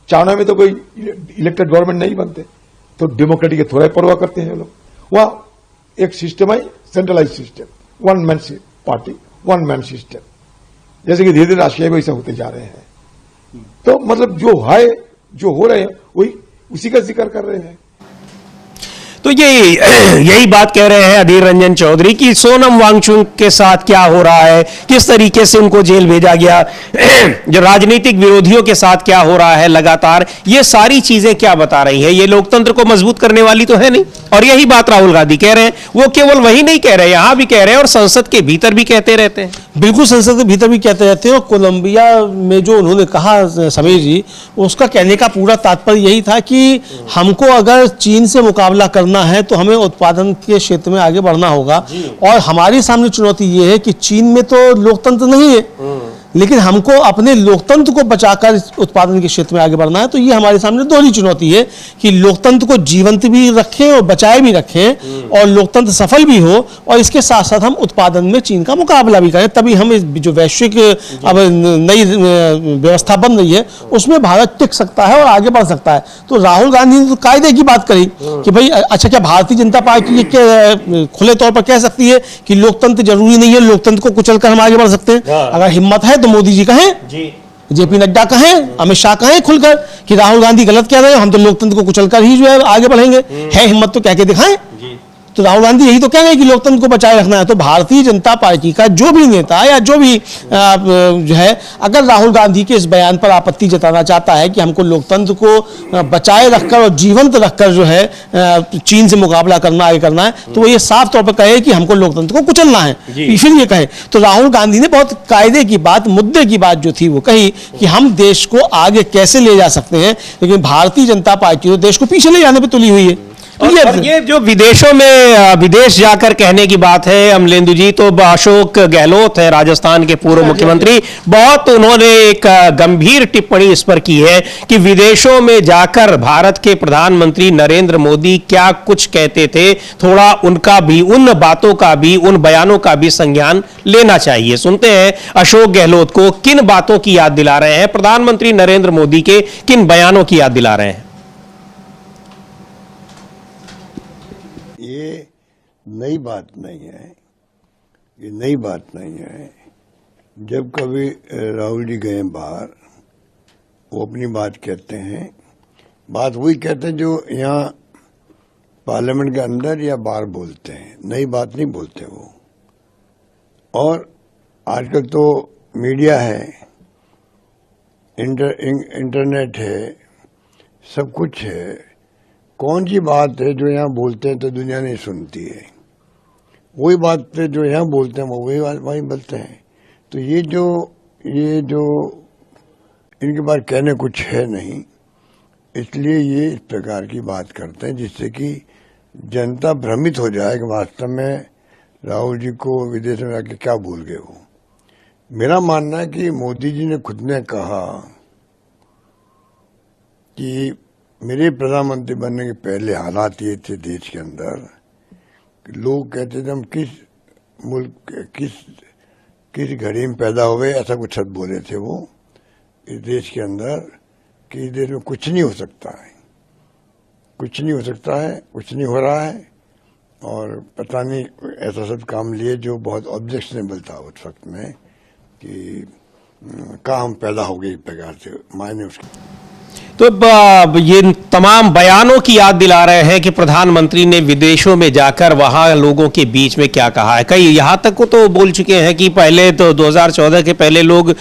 चाइना में तो कोई इलेक्टेड गवर्नमेंट नहीं बनते, तो डेमोक्रेटिक के थोड़ा परवाह करते हैं लोग। वहां एक सिस्टम है, centralise system, one man party, one man system, जैसे कि धीरे धीरे राष्ट्रीय वैसा होते जा रहे हैं। तो मतलब जो है, जो हो रहे हैं वही उसी का जिक्र कर रहे हैं। तो यही बात कह रहे हैं अधीर रंजन चौधरी कि सोनम वांगचुक के साथ क्या हो रहा है, किस तरीके से उनको जेल भेजा गया, जो राजनीतिक विरोधियों के साथ क्या हो रहा है लगातार, ये सारी चीजें क्या बता रही हैं? ये लोकतंत्र को मजबूत करने वाली तो है नहीं। और यही बात राहुल गांधी कह रहे हैं। वो केवल वही नहीं कह रहे, यहां भी कह रहे हैं और संसद के भीतर भी कहते रहते हैं। बिल्कुल, संसद के भीतर भी कहते रहते हैं। और कोलंबिया में जो उन्होंने कहा समीर जी, उसका कहने का पूरा तात्पर्य यही था कि हमको अगर चीन से मुकाबला करना है तो हमें उत्पादन के क्षेत्र में आगे बढ़ना होगा। और हमारी सामने चुनौती ये है कि चीन में तो लोकतंत्र नहीं है, लेकिन हमको अपने लोकतंत्र को बचाकर उत्पादन के क्षेत्र में आगे बढ़ना है। तो ये हमारे सामने दोहरी चुनौती है कि लोकतंत्र को जीवंत भी रखें और बचाए भी रखें, और लोकतंत्र सफल भी हो, और इसके साथ साथ हम उत्पादन में चीन का मुकाबला भी करें। तभी हम जो वैश्विक अब नई व्यवस्था बन रही है उसमें भारत टिक सकता है और आगे बढ़ सकता है। तो राहुल गांधी ने तो कायदे की बात करी कि भाई अच्छा, क्या भारतीय जनता पार्टी खुले तौर पर कह सकती है कि लोकतंत्र जरूरी नहीं है, लोकतंत्र को कुचल कर हम आगे बढ़ सकते हैं? अगर हिम्मत है तो मोदी जी कहें, जेपी नड्डा कहें, अमित शाह कहें खुलकर कि राहुल गांधी गलत कह रहे हैं, हम तो लोकतंत्र को कुचलकर ही जो है आगे बढ़ेंगे। है हिम्मत तो कह के दिखाएं। तो राहुल गांधी यही तो कह रहे हैं कि लोकतंत्र को बचाए रखना है। तो भारतीय जनता पार्टी का जो भी नेता या जो भी जो है, अगर राहुल गांधी के इस बयान पर आपत्ति जताना चाहता है कि हमको लोकतंत्र को बचाए रखकर और जीवंत रखकर जो है चीन से मुकाबला करना, आगे करना है, तो वो ये साफ तौर पर कहे कि हमको लोकतंत्र को कुचलना है, फिर ये कहे। तो राहुल गांधी ने बहुत कायदे की बात, मुद्दे की बात जो थी वो कही कि हम देश को आगे कैसे ले जा सकते हैं, लेकिन भारतीय जनता पार्टी तो देश को पीछे ले जाने पर तुली हुई है। और ये जो विदेशों में विदेश जाकर कहने की बात है अमलेंदु जी, तो अशोक गहलोत है राजस्थान के पूर्व मुख्यमंत्री, बहुत उन्होंने एक गंभीर टिप्पणी इस पर की है कि विदेशों में जाकर भारत के प्रधानमंत्री नरेंद्र मोदी क्या कुछ कहते थे, थोड़ा उनका भी, उन बातों का भी, उन बयानों का भी संज्ञान लेना चाहिए। सुनते हैं अशोक गहलोत को किन बातों की याद दिला रहे हैं, प्रधानमंत्री नरेंद्र मोदी के किन बयानों की याद दिला रहे हैं। ये नई बात नहीं है, ये नई बात नहीं है। जब कभी राहुल जी गए बाहर, वो अपनी बात कहते हैं, बात वही कहते हैं जो यहाँ पार्लियामेंट के अंदर या बाहर बोलते हैं, नई बात नहीं बोलते वो। और आजकल तो मीडिया है, इंटरनेट है, सब कुछ है। कौन सी बात है जो यहाँ बोलते हैं तो दुनिया नहीं सुनती है, वही बात है जो यहाँ बोलते हैं वो वही बात वहीं बोलते हैं। तो ये जो इनके पास कहने कुछ है नहीं, इसलिए ये इस प्रकार की बात करते हैं जिससे कि जनता भ्रमित हो जाए कि वास्तव में राहुल जी को विदेश में जाके क्या भूल गए वो। मेरा मानना है कि मोदी जी ने खुद ने कहा कि मेरे प्रधानमंत्री बनने के पहले हालात ये थे देश के अंदर लोग कहते थे हम किस मुल्क किस घड़ी में पैदा हुए, ऐसा कुछ शब्द बोले थे वो इस देश के अंदर कि इस देश में कुछ नहीं हो सकता है, कुछ नहीं हो सकता है, कुछ नहीं हो रहा है। और पता नहीं ऐसा सब काम लिए जो बहुत ऑब्जेक्शनेबल था उस वक्त में कि कहाँ हम पैदा हो गए इस प्रकार से मायने उसके। तो ये तमाम बयानों की याद दिला रहे हैं कि प्रधानमंत्री ने विदेशों में जाकर वहां लोगों के बीच में क्या कहा है। कई यहां तक को तो बोल चुके हैं कि पहले तो 2014 के पहले लोग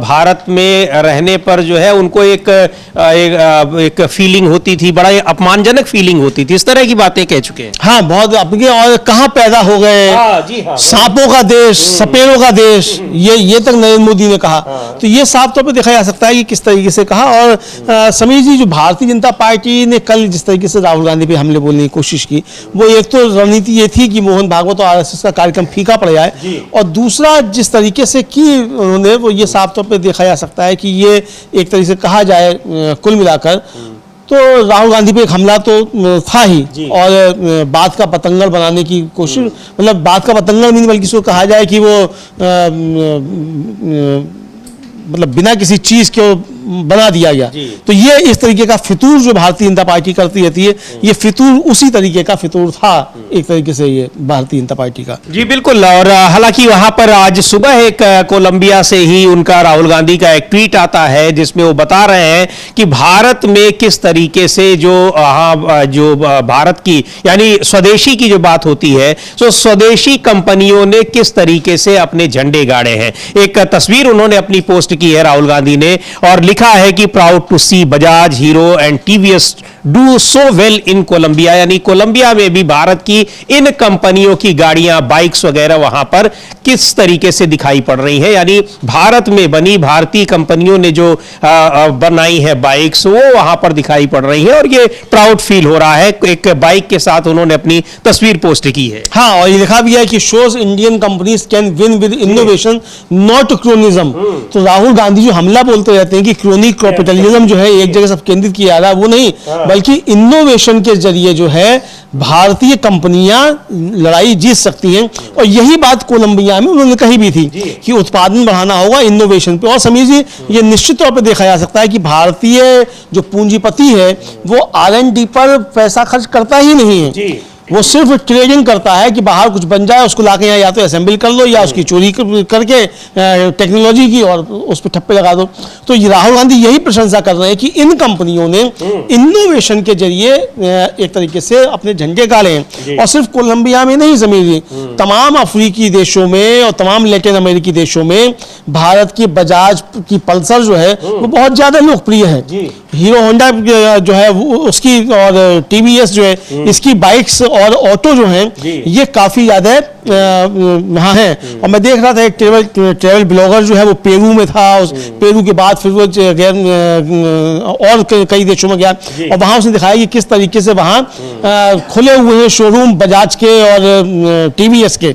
भारत में रहने पर जो है उनको एक फीलिंग होती थी, बड़ा अपमानजनक फीलिंग होती थी, इस तरह की बातें कह चुके हैं। हाँ, बहुत अपने और कहाँ पैदा हो गए, जी हाँ, सांपों का देश, सपेरों का देश, ये तक नरेंद्र मोदी ने कहा। तो ये साफ तौर पर देखा जा सकता है कि किस तरीके से कहा। और समीर जी, जो भारतीय जनता पार्टी ने कल जिस तरीके से राहुल गांधी पे हमले बोलने की कोशिश की, वो एक तो रणनीति ये थी कि मोहन भागवत और आरएसएस का कार्यक्रम फीका पड़ जाए, और दूसरा जिस तरीके से की उन्होंने, वो ये साफ तौर पे देखा जा सकता है कि ये एक तरीके से कहा जाए कुल मिलाकर तो राहुल गांधी पे एक हमला तो था ही, और बात का पतंगड़ बनाने की कोशिश, मतलब बात का पतंगड़ नहीं बल्कि इसको कहा जाए कि वो मतलब बिना किसी चीज को बना दिया गया। तो ये इस तरीके का फितूर जो भारतीय जनता पार्टी करती रहती है, ये फितूर उसी तरीके का फितूर था एक तरीके से ये भारतीय जनता पार्टी का। जी बिल्कुल। और हालांकि वहां पर आज सुबह एक कोलंबिया से ही उनका राहुल गांधी का एक ट्वीट आता है जिसमें वो बता रहे हैं कि भारत में किस तरीके से जो भारत की यानी स्वदेशी की जो बात होती है, तो स्वदेशी कंपनियों ने किस तरीके से अपने झंडे गाड़े हैं। एक तस्वीर उन्होंने अपनी पोस्ट की है राहुल गांधी ने, और लिखा है कि proud to see Bajaj, Hero and TVS do so well in Colombia, यानी कोलंबिया में भी भारत की इन कंपनियों की गाड़ियां, बाइक्स वगैरह वहां पर किस तरीके से दिखाई पड़ रही हैं। यानी भारत में बनी भारतीय कंपनियों ने जो बनाई है बाइक्स, वो वहां पर दिखाई पड़ रही है, और ये प्राउड फील हो रहा है। एक बाइक के साथ उन्होंने अपनी तस्वीर पोस्ट की है। हाँ, और ये लिखा भी है कि shows Indian companies can win with innovation not cronyism. तो राहुल गांधी जो हमला बोलते रहते हैं कि क्रोनिक कैपिटलिज्म जो है एक जगह सब केंद्रित किया जा रहा है, वो नहीं, बल्कि इनोवेशन के जरिए जो है भारतीय कंपनियां लड़ाई जीत सकती हैं। और यही बात कोलंबिया में उन्होंने कही भी थी कि उत्पादन बढ़ाना होगा इनोवेशन पे। और समीर जी, ये निश्चित तौर पे देखा जा सकता है कि भारतीय जो पूंजीपति है वो R&D पर पैसा खर्च करता ही नहीं है, वो सिर्फ ट्रेडिंग करता है कि बाहर कुछ बन जाए उसको लाके यहाँ या तो असेंबल कर लो या उसकी चोरी करके टेक्नोलॉजी की और उस पर ठप्पे लगा दो। तो ये राहुल गांधी यही प्रशंसा कर रहे हैं कि इन कंपनियों ने इनोवेशन के जरिए एक तरीके से अपने झंडे गाड़े हैं। और सिर्फ कोलंबिया में नहीं समीर जी, तमाम अफ्रीकी देशों में और तमाम लैटिन अमेरिकी देशों में भारत की बजाज की पल्सर जो है वो बहुत ज्यादा लोकप्रिय है। हीरो होंडा जो है उसकी और टीवीएस जो है इसकी बाइक्स और ऑटो जो हैं ये काफी ज्यादा वहाँ हैं। और मैं देख रहा था एक ट्रेवल ब्लॉगर जो है वो पेरू में था, उस पेरू के बाद फिर वो और कई देशों में गया, और वहां उसने दिखाया कि किस तरीके से वहां खुले हुए हैं शोरूम बजाज के और टीवीएस के।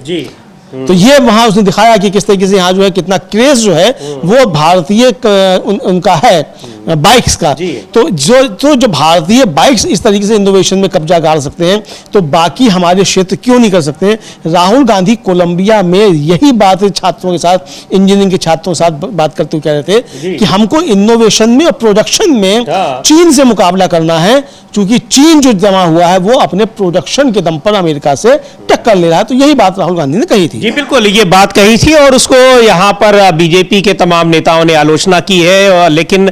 तो ये वहां उसने दिखाया कि किस तरीके से यहाँ जो है कितना क्रेज जो है वो भारतीय उनका है बाइक्स का। तो जो भारतीय बाइक्स इस तरीके से इनोवेशन में कब्जा गाड़ सकते हैं, तो बाकी हमारे क्षेत्र क्यों नहीं कर सकते हैं। राहुल गांधी कोलंबिया में यही बात छात्रों के साथ, इंजीनियरिंग के छात्रों के साथ बात करते हुए कह रहे थे कि हमको इनोवेशन में और प्रोडक्शन में चीन से मुकाबला करना है, क्योंकि चीन जो जमा हुआ है वो अपने प्रोडक्शन के दम पर अमेरिका से टक्कर ले रहा है। तो यही बात राहुल गांधी ने कही थी। जी बिल्कुल, ये बात कही थी और उसको यहाँ पर बीजेपी के तमाम नेताओं ने आलोचना की है। लेकिन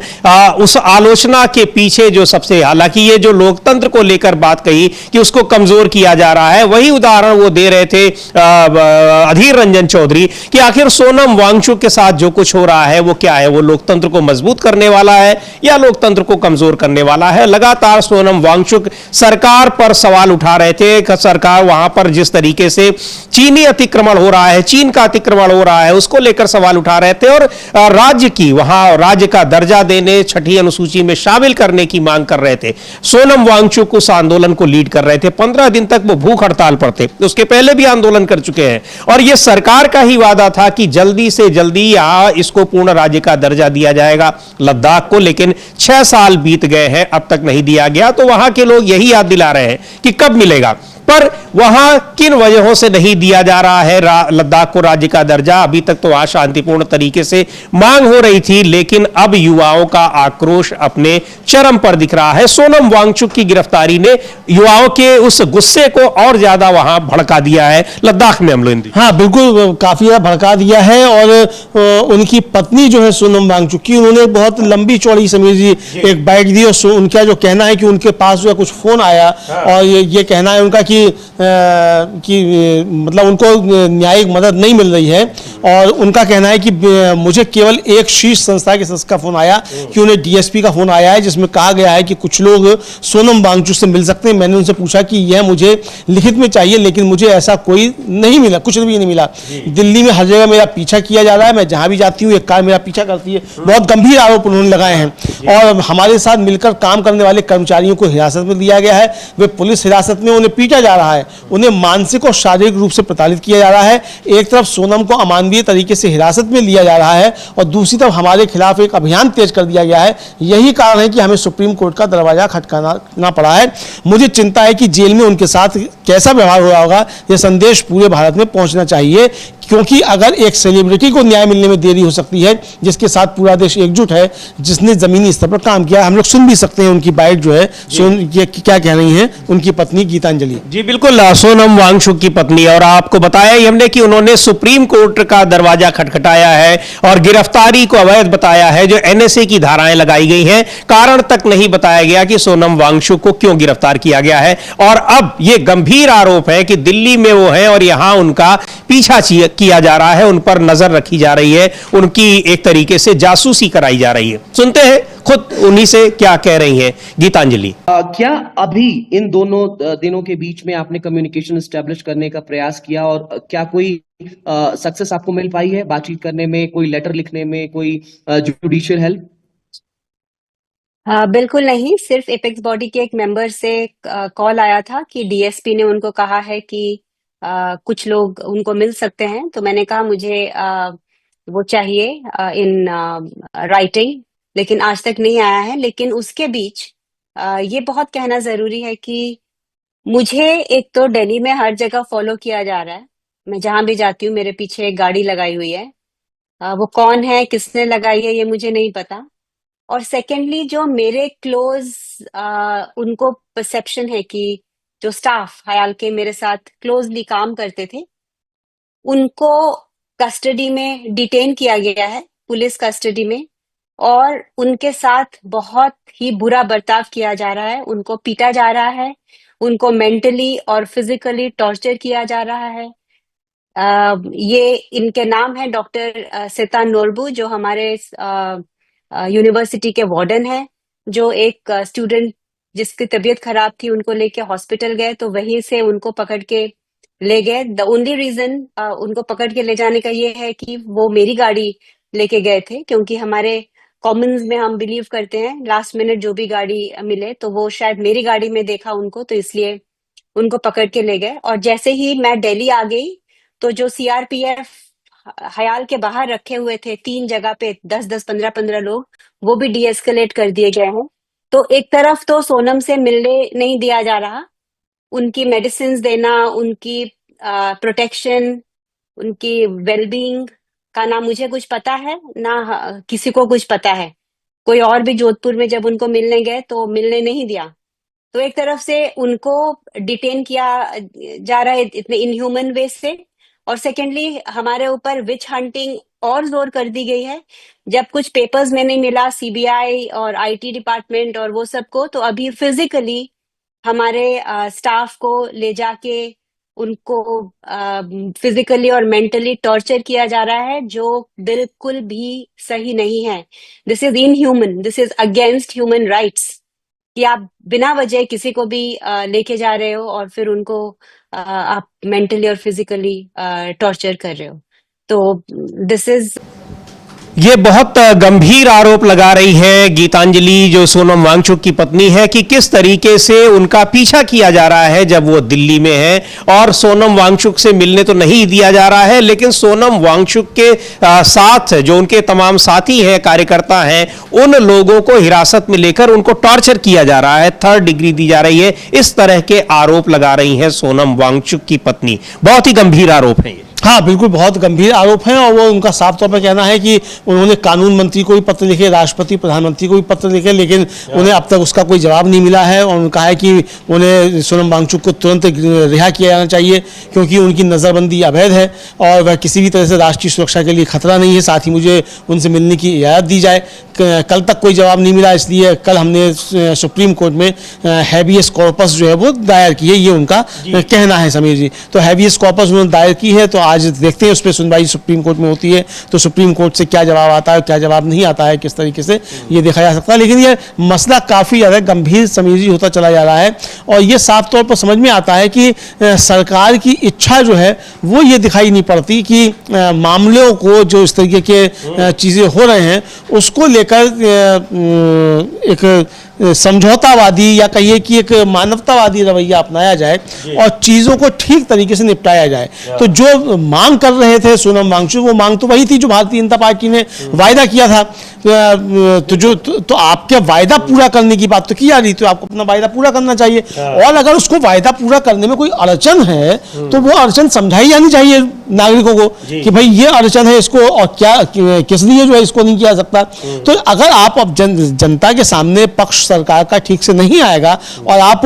उस आलोचना के पीछे जो सबसे, हालांकि ये जो लोकतंत्र को लेकर बात कही कि उसको कमजोर किया जा रहा है, वही उदाहरण वो दे रहे थे अधीर रंजन चौधरी कि आखिर सोनम वांगचुक के साथ जो कुछ हो रहा है वो क्या है, वो लोकतंत्र को मजबूत करने वाला है या लोकतंत्र को कमजोर करने वाला है। लगातार सोनम वांगचुक सरकार पर सवाल उठा रहे थे। सरकार वहां पर जिस तरीके से चीनी अतिक्रमण हो रहा है, चीन का अतिक्रमण हो रहा है, उसको लेकर सवाल उठा रहे थे, और राज्य की वहां राज्य का दर्जा देने, छठी अनुसूची में शामिल करने की मांग कर रहे थे। सोनम वांगचुक उस आंदोलन को लीड कर रहे थे। 15 दिन तक वो भूख हड़ताल पर थे, उसके पहले भी आंदोलन कर चुके हैं, और यह सरकार का ही वादा था कि जल्दी से जल्दी यहां इसको पूर्ण राज्य का दर्जा दिया जाएगा लद्दाख को। लेकिन 6 साल बीत गए हैं, अब तक नहीं दिया गया। तो वहां के लोग यही याद दिला रहे हैं कि कब मिलेगा। पर वहां किन वजहों से नहीं दिया जा रहा है लद्दाख को राज्य का दर्जा? अभी तक तो वहां शांतिपूर्ण तरीके से मांग हो रही थी, लेकिन अब युवाओं का आक्रोश अपने चरम पर दिख रहा है। सोनम वांगचुक की गिरफ्तारी ने युवाओं के उस गुस्से को और ज्यादा वहां भड़का दिया है लद्दाख में। अमलेंदु, हाँ बिल्कुल, काफी ज्यादा भड़का दिया है। और उनकी पत्नी जो है सोनम वांगचुक की, उन्होंने बहुत लंबी चौड़ी समझी एक बाइट दी, और उनका जो कहना है कि उनके पास जो है कुछ फोन आया, और ये कहना है उनका कि मतलब उनको न्यायिक मदद नहीं मिल रही है। और उनका कहना है कि मुझे केवल एक शीर्ष संस्था के सदस्य का फोन आया कि उन्हें डीएसपी का फोन आया है, जिसमें कहा गया है कि कुछ लोग सोनम वांगचुक से मिल सकते हैं। मैंने उनसे पूछा कि यह मुझे लिखित में चाहिए, लेकिन मुझे ऐसा कोई नहीं मिला, कुछ भी नहीं मिला। दिल्ली में हर जगह मेरा पीछा किया जा रहा है, मैं जहां भी जाती हूँ एक कार मेरा पीछा करती है। बहुत गंभीर आरोप उन्होंने लगाए हैं। और हमारे साथ मिलकर काम करने वाले कर्मचारियों को हिरासत में लिया गया है, वे पुलिस हिरासत में, उन्हें पीटा जा रहा है, उन्हें मानसिक और शारीरिक रूप से प्रताड़ित किया जा रहा है। एक तरफ सोनम को अमानवीय तरीके से हिरासत में लिया जा रहा है, और दूसरी तरफ हमारे खिलाफ एक अभियान तेज कर दिया गया है। यही कारण है कि हमें सुप्रीम कोर्ट का दरवाजा खटकाना पड़ा है। मुझे चिंता है कि जेल में उनके साथ कैसा व्यवहार हो रहा होगा। यह संदेश पूरे भारत में पहुंचना चाहिए, क्योंकि अगर एक सेलिब्रिटी को न्याय मिलने में देरी हो सकती है, जिसके साथ पूरा देश एकजुट है, जिसने जमीनी स्तर पर काम किया, हम लोग सुन भी सकते हैं उनकी बाइट जो है, ये क्या कह रही हैं उनकी पत्नी गीतांजलि जी। बिल्कुल, सोनम वांगचुक की पत्नी। और आपको बताया ही हमने कि उन्होंने सुप्रीम कोर्ट का दरवाजा खटखटाया है और गिरफ्तारी को अवैध बताया है। जो एनएसए की धाराएं लगाई गई हैं, कारण तक नहीं बताया गया कि सोनम वांगचुक को क्यों गिरफ्तार किया गया है। और अब यह गंभीर आरोप है कि दिल्ली में वो है और यहां उनका पीछा किया जा रहा है, उन पर नजर रखी जा रही है, उनकी एक तरीके से जासूसी कराई जा रही है। सुनते हैं खुद उन्हीं से क्या कह रही हैं गीतांजलि। क्या अभी इन दोनों दिनों के बीच में आपने कम्युनिकेशन एस्टेब्लिश करने का प्रयास किया, और क्या कोई सक्सेस आपको मिल पाई है बातचीत करने में, कोई लेटर लिखने में, कोई जुडिशियल हेल्प? बिल्कुल नहीं, सिर्फ एपेक्स बॉडी के एक मेंबर से कॉल आया था कि डीएसपी ने उनको कहा है कि कुछ लोग उनको मिल सकते हैं। तो मैंने कहा मुझे वो चाहिए इन राइटिंग, लेकिन आज तक नहीं आया है। लेकिन उसके बीच ये बहुत कहना जरूरी है कि मुझे एक तो दिल्ली में हर जगह फॉलो किया जा रहा है। मैं जहां भी जाती हूँ मेरे पीछे एक गाड़ी लगाई हुई है। वो कौन है, किसने लगाई है, ये मुझे नहीं पता। और सेकेंडली जो मेरे क्लोज उनको परसेप्शन है कि जो स्टाफ हयाल के मेरे साथ क्लोजली काम करते थे, उनको कस्टडी में डिटेन किया गया है, पुलिस कस्टडी में, और उनके साथ बहुत ही बुरा बर्ताव किया जा रहा है। उनको पीटा जा रहा है, उनको मेंटली और फिजिकली टॉर्चर किया जा रहा है। ये इनके नाम है डॉक्टर सेतान नोरबू, जो हमारे यूनिवर्सिटी के वार्डन है, जो एक स्टूडेंट जिसकी तबीयत खराब थी उनको लेके हॉस्पिटल गए, तो वहीं से उनको पकड़ के ले गए। द ओनली रीजन उनको पकड़ के ले जाने का ये है कि वो मेरी गाड़ी लेके गए थे, क्योंकि हमारे कॉमन्स में हम बिलीव करते हैं लास्ट मिनट जो भी गाड़ी मिले, तो वो शायद मेरी गाड़ी में देखा उनको, तो इसलिए उनको पकड़ के ले गए। और जैसे ही मैं दिल्ली आ गई, तो जो सीआरपीएफ हयाल के बाहर रखे हुए थे 3 जगह पे 10-10, 15-15 लोग, वो भी डीएस्केलेट कर दिए गए हैं। तो एक तरफ तो सोनम से मिलने नहीं दिया जा रहा, उनकी मेडिसिन देना, उनकी प्रोटेक्शन, उनकी वेलबींग का ना मुझे कुछ पता है, ना किसी को कुछ पता है। कोई और भी जोधपुर में जब उनको मिलने गए तो मिलने नहीं दिया। तो एक तरफ से उनको डिटेन किया जा रहा है इतने इनह्यूमन वे से, और सेकेंडली हमारे ऊपर विच हंटिंग और जोर कर दी गई है। जब कुछ पेपर्स में नहीं मिला सीबीआई और आईटी डिपार्टमेंट और वो सबको, तो अभी फिजिकली हमारे स्टाफ को ले जाके उनको फिजिकली और मेंटली टॉर्चर किया जा रहा है, जो बिल्कुल भी सही नहीं है। This is inhuman, this is against human rights, कि आप बिना वजह किसी को भी लेके जा रहे हो और फिर उनको आप मेंटली और फिजिकली टॉर्चर कर रहे हो। तो दिस इज ये बहुत गंभीर आरोप लगा रही है गीतांजलि, जो सोनम वांगचुक की पत्नी है, कि किस तरीके से उनका पीछा किया जा रहा है जब वो दिल्ली में है, और सोनम वांगचुक से मिलने तो नहीं दिया जा रहा है, लेकिन सोनम वांगचुक के साथ जो उनके तमाम साथी हैं, कार्यकर्ता हैं, उन लोगों को हिरासत में लेकर उनको टॉर्चर किया जा रहा है, 3rd डिग्री दी जा रही है। इस तरह के आरोप लगा रही है सोनम वांगचुक की पत्नी। बहुत ही गंभीर आरोप है ये। हाँ, बिल्कुल बहुत गंभीर आरोप हैं, और वो उनका साफ तौर पर कहना है कि उन्होंने कानून मंत्री को भी पत्र लिखे, राष्ट्रपति प्रधानमंत्री को भी पत्र लिखे, लेकिन उन्हें अब तक उसका कोई जवाब नहीं मिला है। और उन्होंने कहा है कि उन्हें सोनम वांगचुक को तुरंत रिहा किया जाना चाहिए, क्योंकि उनकी नज़रबंदी अवैध है और वह किसी भी तरह से राष्ट्रीय सुरक्षा के लिए खतरा नहीं है। साथ ही मुझे उनसे मिलने की इजाज़त दी जाए। कल तक कोई जवाब नहीं मिला, इसलिए कल हमने सुप्रीम कोर्ट में हैबियस कॉर्पस जो है वो दायर की है, ये उनका कहना है समीर जी। तो हैबियस कॉर्पस उन्होंने दायर की है, तो आज देखते हैं उस पर सुनवाई सुप्रीम कोर्ट में होती है, तो सुप्रीम कोर्ट से क्या जवाब आता है, क्या जवाब नहीं आता है, किस तरीके से ये देखा जा सकता है। लेकिन ये मसला काफ़ी ज़्यादा गंभीर समीर जी होता चला जा रहा है, और ये साफ तौर पर समझ में आता है कि सरकार की इच्छा जो है वो ये दिखाई नहीं पड़ती कि मामलों को, जो इस तरीके के चीज़ें हो रहे हैं, उसको लेकर एक समझौतावादी या कहिए कि एक मानवतावादी रवैया अपनाया जाए और चीज़ों को ठीक तरीके से निपटाया जाए। तो जो मांग कर रहे थे सोनम वांगचुक, वो मांग तो वही थी जो भारतीय जनता पार्टी ने वायदा किया था। तो आपके वायदा पूरा करने की बात तो की जा रही, तो आपको अपना वायदा पूरा करना चाहिए, और अगर उसको वायदा पूरा करने में कोई अड़चन है तो वो अड़चन समझाई जानी चाहिए नागरिकों को कि भाई ये अड़चन है, इसको और क्या किस लिए जो है इसको नहीं किया सकता। तो अगर आप अब जनता के सामने पक्ष सरकार का ठीक से नहीं आएगा और आप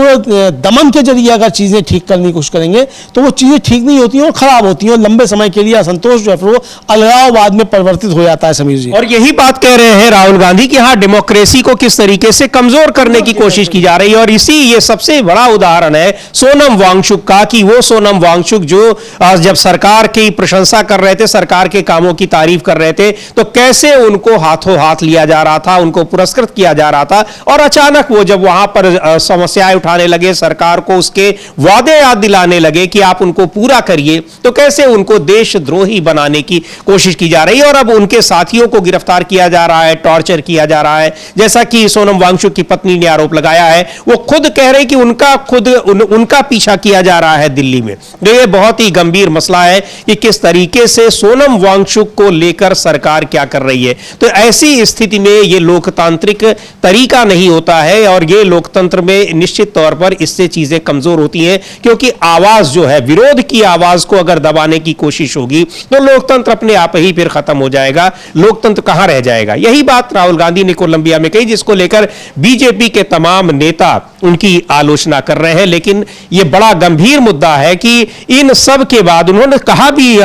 दमन के जरिए अगर चीजें ठीक करने की कोशिश करेंगे, तो वो चीजें ठीक नहीं होती हैं और खराब होती हैं, और लंबे समय के लिए असंतोष जो है वो अलगाववाद में परिवर्तित हो जाता है समीर जी। और यही बात कह रहे हैं राहुल गांधी कि हाँ, डेमोक्रेसी को किस तरीके से कमजोर करने की कोशिश की जा रही है, और इसी ये सबसे बड़ा उदाहरण है सोनम वांगचुक का, कि वो सोनम वांगचुक जो जब सरकार की प्रशंसा कर रहे थे, सरकार के कामों की तारीफ कर रहे थे, तो कैसे उनको हाथों हाथ लिया जा रहा था, उनको पुरस्कृत किया जा रहा था, और अचानक वो जब वहां पर समस्याएं उठाने लगे, सरकार को उसके वादे याद दिलाने लगे कि आप उनको पूरा करिए, तो कैसे उनको देशद्रोही बनाने की कोशिश की जा रही है। और अब उनके साथियों को गिरफ्तार किया जा रहा है, टॉर्चर किया जा रहा है, जैसा कि सोनम वांगचुक की पत्नी ने आरोप लगाया है। वो खुद कह रहे कि उनका पीछा किया जा रहा है दिल्ली में। तो ये बहुत ही गंभीर मसला है कि किस तरीके से सोनम वांगचुक को लेकर सरकार क्या कर रही है। तो ऐसी स्थिति में ये लोकतांत्रिक तरीका नहीं होता है, और ये लोकतंत्र में निश्चित तौर पर इससे चीजें कमजोर होती हैं, क्योंकि आवाज जो है, विरोध की आवाज को अगर दबाने की कोशिश होगी तो लोकतंत्र अपने आप ही फिर खत्म हो जाएगा, लोकतंत्र कहां रह जाएगा। यही बात राहुल गांधी ने कोलंबिया में कही, जिसको लेकर बीजेपी के तमाम नेता उनकी आलोचना कर रहे हैं। लेकिन यह बड़ा गंभीर मुद्दा है कि इन सब के बाद उन्होंने कहा भी,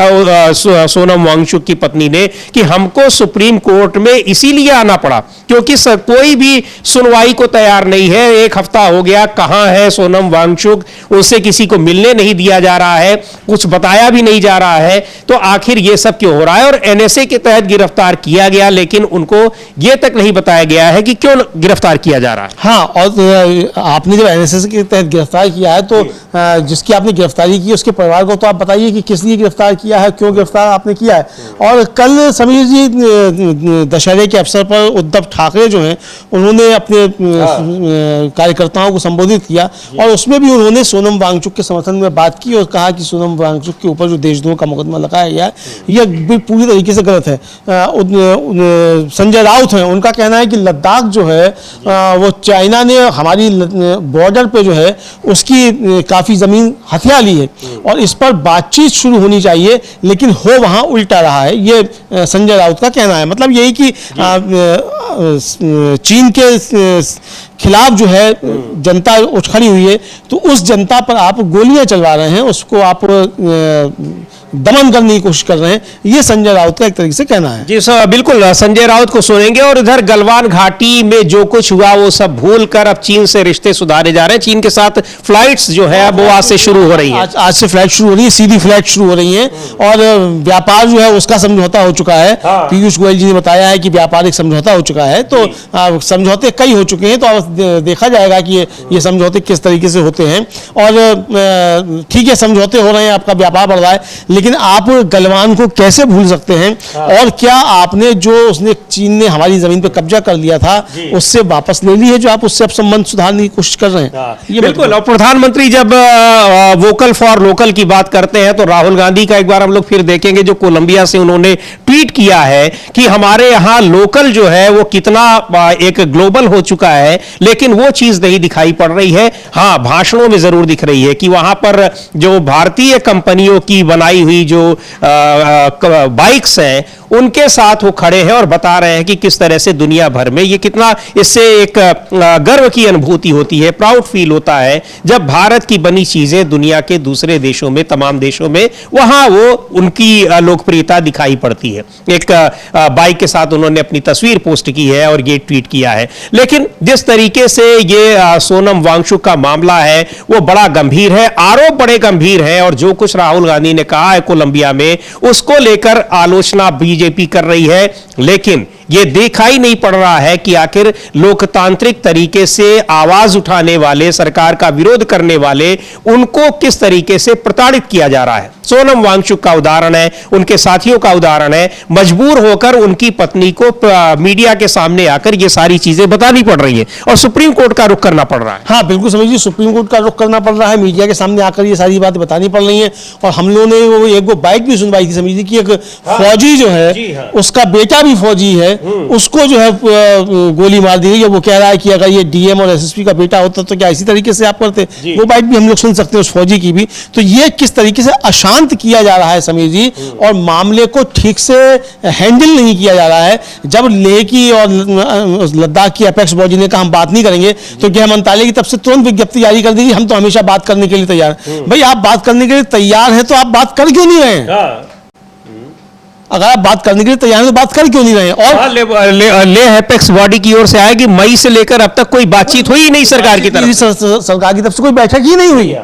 सोनम वांगचुक की पत्नी ने, कि हमको सुप्रीम कोर्ट में इसीलिए आना पड़ा क्योंकि कोई भी सुनवाई को तैयार नहीं है। 1 हफ्ता हो गया, कहां है सोनम वांगचुक, उससे किसी को मिलने नहीं दिया जा रहा है, कुछ बताया भी नहीं जा रहा है। तो आखिर यह सब क्यों हो रहा है? और एनएसए के तहत गिरफ्तार किया गया, लेकिन उनको यह तक नहीं बताया गया है कि क्यों गिरफ्तार किया जा रहा है। हाँ, और आपने जब एनएसए के तहत गिरफ्तार किया है, तो जिसकी आपने गिरफ्तारी की उसके परिवार को तो आप बताइए कि किस लिए गिरफ्तार किया है, क्यों गिरफ्तार आपने किया है। और कल समीर जी, दशहरे के अवसर पर उद्धव ठाकरे जो हैं, उन्होंने अपने कार्यकर्ताओं को संबोधित किया, और उसमें भी उन्होंने सोनम वांगचुक के समर्थन में बात की और कहा कि सोनम वांगचुक के ऊपर जो देशद्रोह का मुकदमा लगाया गया है, यह पूरी तरीके से गलत है। संजय राउत हैं, उनका कहना है कि लद्दाख जो है वो चाइना ने हमारी बॉर्डर पे जो है उसकी काफ़ी ज़मीन हथिया ली है, और इस पर बातचीत शुरू होनी चाहिए, लेकिन हो वहाँ उल्टा रहा है। ये संजय राउत का कहना है। मतलब यही कि चीन के खिलाफ जो है जनता उठ खड़ी हुई है, तो उस जनता पर आप गोलियां चलवा रहे हैं, उसको आप दमन करने की कोशिश कर रहे हैं। ये संजय राउत का एक तरीके से कहना है। जी सर, बिल्कुल संजय राउत को सुनेंगे। और इधर गलवान घाटी में जो कुछ हुआ वो सब भूलकर अब चीन से रिश्ते सुधारे जा रहे हैं। चीन के साथ फ्लाइट्स जो है वो आज से शुरू हो रही है। आज से फ्लाइट शुरू हो रही है, सीधी फ्लाइट शुरू हो रही है, और व्यापार जो है उसका समझौता हो चुका है। पीयूष गोयल जी ने बताया है कि व्यापारिक समझौता हो चुका है, तो समझौते कई हो चुके हैं, तो देखा जाएगा कि ये समझौते किस तरीके से होते हैं। और ठीक है, समझौते हो रहे हैं, आपका व्यापार बढ़ रहा है, लेकिन लेकिन आप गलवान को कैसे भूल सकते हैं? और क्या आपने जो उसने चीन ने हमारी जमीन पे कब्जा कर लिया था उससे वापस ले ली है, जो आप उससे अब संबंध सुधारने की कोशिश कर रहे हैं? ये बिल्कुल। और प्रधानमंत्री जब वोकल फॉर लोकल की बात करते हैं तो राहुल गांधी का एक बार हम लोग फिर देखेंगे, जो कोलंबिया से उन्होंने ट्वीट किया है कि हमारे यहाँ लोकल जो है वो कितना एक ग्लोबल हो चुका है, लेकिन वो चीज नहीं दिखाई पड़ रही है। हाँ, भाषणों में जरूर दिख रही है कि वहां पर जो भारतीय कंपनियों की बनाई हुई जो बाइक्स हैं उनके साथ वो खड़े हैं और बता रहे हैं कि किस तरह से दुनिया भर में ये कितना, इससे एक गर्व की अनुभूति होती है, प्राउड फील होता है जब भारत की बनी चीजें दुनिया के दूसरे देशों में, तमाम देशों में वहां वो उनकी लोकप्रियता दिखाई पड़ती है। एक बाइक के साथ उन्होंने अपनी तस्वीर पोस्ट की है और ये ट्वीट किया है। लेकिन जिस तरीके से ये सोनम वांगचुक का मामला है वो बड़ा गंभीर है, आरोप बड़े गंभीर है, और जो कुछ राहुल गांधी ने कहा है कोलंबिया में उसको लेकर आलोचना बीजेपी कर रही है, लेकिन यह दिखाई नहीं पड़ रहा है कि आखिर लोकतांत्रिक तरीके से आवाज उठाने वाले, सरकार का विरोध करने वाले, उनको किस तरीके से प्रताड़ित किया जा रहा है। सोनम वांगचुक का उदाहरण है, उनके साथियों का उदाहरण है, मजबूर होकर उनकी पत्नी को मीडिया के सामने आकर ये सारी चीजें बतानी पड़ रही है और सुप्रीम कोर्ट का रुख करना पड़ रहा है। हाँ बिल्कुल समझिए, सुप्रीम कोर्ट का रुख करना पड़ रहा है, मीडिया के सामने आकर ये सारी बातें बतानी पड़ रही हैं। और हम लोगों ने वो एक बाइक भी सुनवाई थी, समझिए कि एक फौजी जो है उसका बेटा भी फौजी है, उसको जो है गोली मार दी गई। वो कह रहा है कि अगर ये डीएम और एसएसपी का बेटा होता तो क्या इसी तरीके से आप करते? वो बाइट भी हम लोग सुन सकते हैं उस फौजी की भी। तो ये किस तरीके से अशांत किया जा रहा है समीर जी, और मामले को ठीक से हैंडल नहीं किया जा रहा है। जब लेह की और लद्दाख की अपेक्स बॉडी ने कहा हम बात नहीं करेंगे, तो गृह मंत्रालय की तरफ से तुरंत विज्ञप्ति जारी कर दी, हम तो हमेशा बात करने के लिए तैयार हैं। भाई आप बात करने के लिए तैयार हैं तो आप बात कर क्यों नहीं रहे हैं? अगर आप बात करने के लिए तैयार हैं तो बात कर क्यों नहीं रहे? और लेह एपेक्स बॉडी की ओर से आया कि मई से लेकर अब तक कोई बातचीत हुई नहीं सरकार की तरफ से कोई बैठक ही नहीं हुई।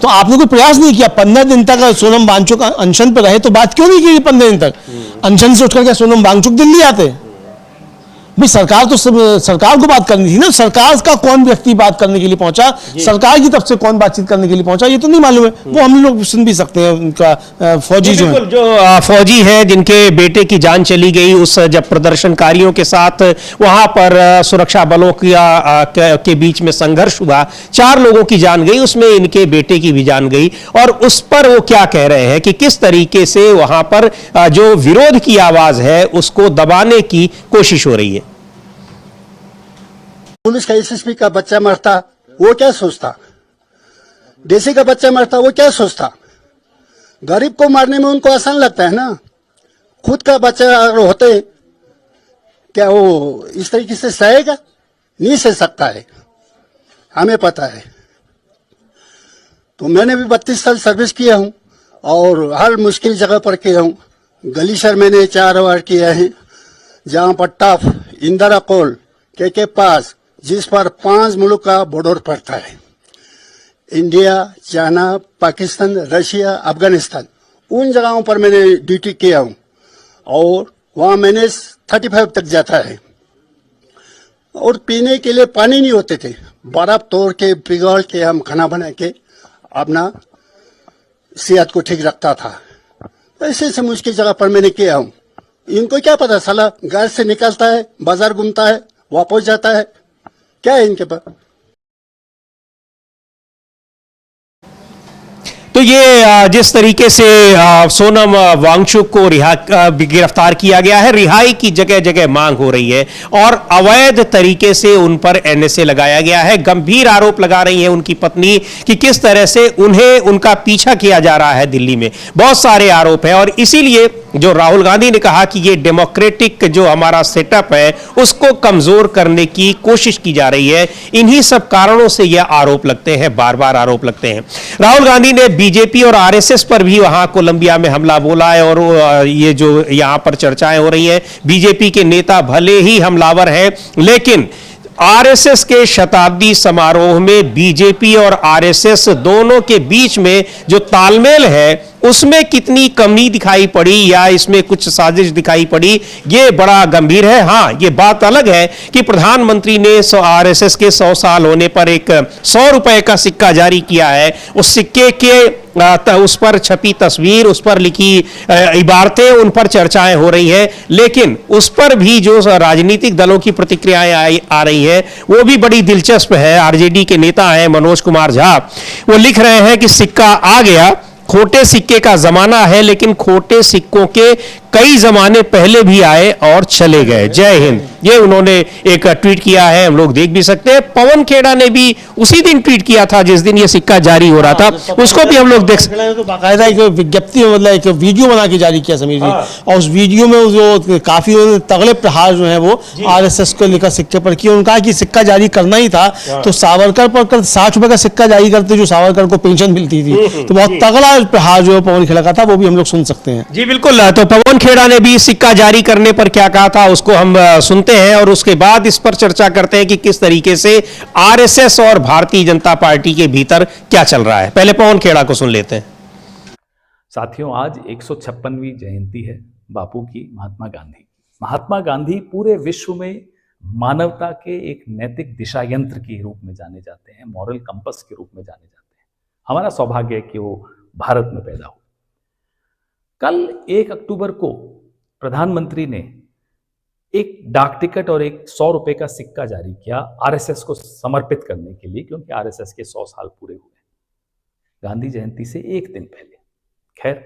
तो आपने कोई प्रयास नहीं किया? 15 दिन तक सोनम वांगचुक अनशन पर रहे तो बात क्यों नहीं की? 15 दिन तक अनशन से उठकर क्या सोनम वांगचुक दिल्ली आते? भाई सरकार तो सरकार को बात करनी थी ना। सरकार का कौन व्यक्ति बात करने के लिए पहुंचा, सरकार की तरफ से कौन बातचीत करने के लिए पहुंचा, ये तो नहीं मालूम है। वो हम लोग सुन भी सकते हैं। उनका फौजी जो है, जो फौजी है जिनके बेटे की जान चली गई, उस जब प्रदर्शनकारियों के साथ वहां पर सुरक्षा बलों के बीच में संघर्ष हुआ, 4 लोगों की जान गई, उसमें इनके बेटे की भी जान गई। और उस पर वो क्या कह रहे हैं कि किस तरीके से वहां पर जो विरोध की आवाज है उसको दबाने की कोशिश हो रही है। पुलिस का एसएसपी का बच्चा मरता वो क्या सोचता, डीसी का बच्चा मरता वो क्या सोचता? गरीब को मारने में उनको आसान लगता है ना। खुद का बच्चा अगर होते क्या वो इस तरीके से सहेगा? नहीं सह सकता है, हमें पता है। तो मैंने भी 32 साल सर्विस किया हूं और हर मुश्किल जगह पर किया हूं। गलीशर मैंने 4 बार किया है, जहां पर टफ, इंदिरा कोल के पास, जिस पर 5 मुल्क का बॉर्डर पड़ता है, India, China, Pakistan, Russia, Afghanistan, उन जगहों पर मैंने ड्यूटी किया हूं। और वहां मैंने 35 तक जाता है। और पीने के लिए पानी नहीं होते थे, बर्फ तोड़ के पिघल के हम खाना बना के अपना सेहत को ठीक रखता था। ऐसे ऐसे मुश्किल जगह पर मैंने किया हूं। इनको क्या पता, साला घर से निकलता है, बाजार घूमता है, वापस जाता है, क्या है इनके पास? तो ये जिस तरीके से सोनम वांगचुक को गिरफ्तार किया गया है, रिहाई की जगह जगह मांग हो रही है और अवैध तरीके से उन पर एनएसए लगाया गया है। गंभीर आरोप लगा रही है उनकी पत्नी कि किस तरह से उन्हें उनका पीछा किया जा रहा है दिल्ली में। बहुत सारे आरोप हैं और इसीलिए जो राहुल गांधी ने कहा कि ये डेमोक्रेटिक जो हमारा सेटअप है उसको कमजोर करने की कोशिश की जा रही है। इन्हीं सब कारणों से यह आरोप लगते हैं, बार बार आरोप लगते हैं। राहुल गांधी ने बीजेपी और आरएसएस पर भी वहां कोलंबिया में हमला बोला है और ये जो यहां पर चर्चाएं हो रही हैं, बीजेपी के नेता भले ही हमलावर हैं, लेकिन आरएसएस के शताब्दी समारोह में बीजेपी और आरएसएस दोनों के बीच में जो तालमेल है उसमें कितनी कमी दिखाई पड़ी या इसमें कुछ साजिश दिखाई पड़ी, ये बड़ा गंभीर है। हाँ, ये बात अलग है कि प्रधानमंत्री ने आरएसएस के 100 साल होने पर एक 100 रुपए का सिक्का जारी किया है। उस सिक्के के उस पर छपी तस्वीर, उस पर लिखी इबारतें, उन पर चर्चाएं हो रही हैं, लेकिन उस पर भी जो राजनीतिक दलों की प्रतिक्रियाएं आ रही हैं वो भी बड़ी दिलचस्प है। आरजेडी के नेता हैं मनोज कुमार झा, वो लिख रहे हैं कि सिक्का आ गया, खोटे सिक्के का जमाना है, लेकिन खोटे सिक्कों के कई जमाने पहले भी आए और चले गए। जय हिंद, ये उन्होंने एक ट्वीट किया है, हम लोग देख भी सकते हैं। पवन खेड़ा ने भी उसी दिन ट्वीट किया था जिस दिन ये सिक्का जारी हो रहा था, उसको भी हम लोग देख सकते हैं। तो बाकायदा एक विज्ञप्ति मतलब एक वीडियो बना के जारी किया समीर जी, और उस वीडियो में जो काफी तगड़े प्रहार जो है वो आरएसएस को लेकर सिक्के पर किए। उन्होंने कहा कि सिक्का जारी करना ही था तो सावरकर पर 60 रुपए का सिक्का जारी करते जो सावरकर को पेंशन मिलती थी। तो बहुत तगड़ा प्रहार जो पवन खेड़ा का था वो भी हम लोग सुन सकते हैं। जी बिल्कुल, तो पवन खेड़ा ने भी सिक्का जारी करने पर क्या कहा था उसको हम सुनते हैं और उसके बाद इस पर चर्चा करते हैं कि किस तरीके से आरएसएस और भारतीय जनता पार्टी के भीतर क्या चल रहा है। पहले पवन खेड़ा को सुन लेते हैं। साथियों, आज 156वीं जयंती है बापू की, महात्मा गांधी। महात्मा गांधी पूरे विश्व में मानवता के एक नैतिक दिशा यंत्र के रूप में जाने जाते हैं, मॉरल कंपस के रूप में जाने जाते हैं। हमारा सौभाग्य है कि वो भारत में पैदा हुए। कल 1 अक्टूबर को प्रधानमंत्री ने एक डाक टिकट और एक 100 रुपए का सिक्का जारी किया आरएसएस को समर्पित करने के लिए, क्योंकि आरएसएस के 100 साल पूरे हुए गांधी जयंती से एक दिन पहले। खैर,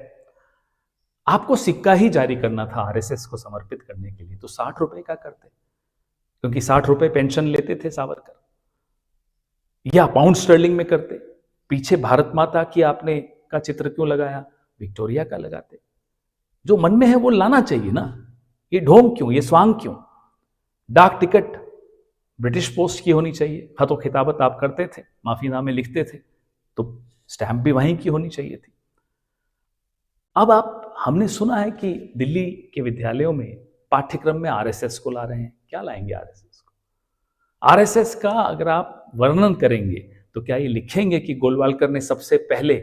आपको सिक्का ही जारी करना था आरएसएस को समर्पित करने के लिए तो 60 रुपए का करते, क्योंकि 60 रुपए पेंशन लेते थे सावरकर, या पाउंड स्टर्लिंग में करते। पीछे भारत माता की आपने का चित्र क्यों लगाया, विक्टोरिया का लगाते। जो मन में है वो लाना चाहिए ना, ये ढोंग क्यों, ये स्वांग क्यों। डाक टिकट ब्रिटिश पोस्ट की होनी चाहिए, खतो खिताबत आप करते थे, माफीनामे लिखते थे, तो स्टैंप भी वहीं की होनी चाहिए थी। अब हमने सुना है कि दिल्ली के विद्यालयों में पाठ्यक्रम में आरएसएस को ला रहे हैं। क्या लाएंगे आरएसएस को? आरएसएस का अगर आप वर्णन करेंगे तो क्या ये लिखेंगे कि गोलवालकर ने सबसे पहले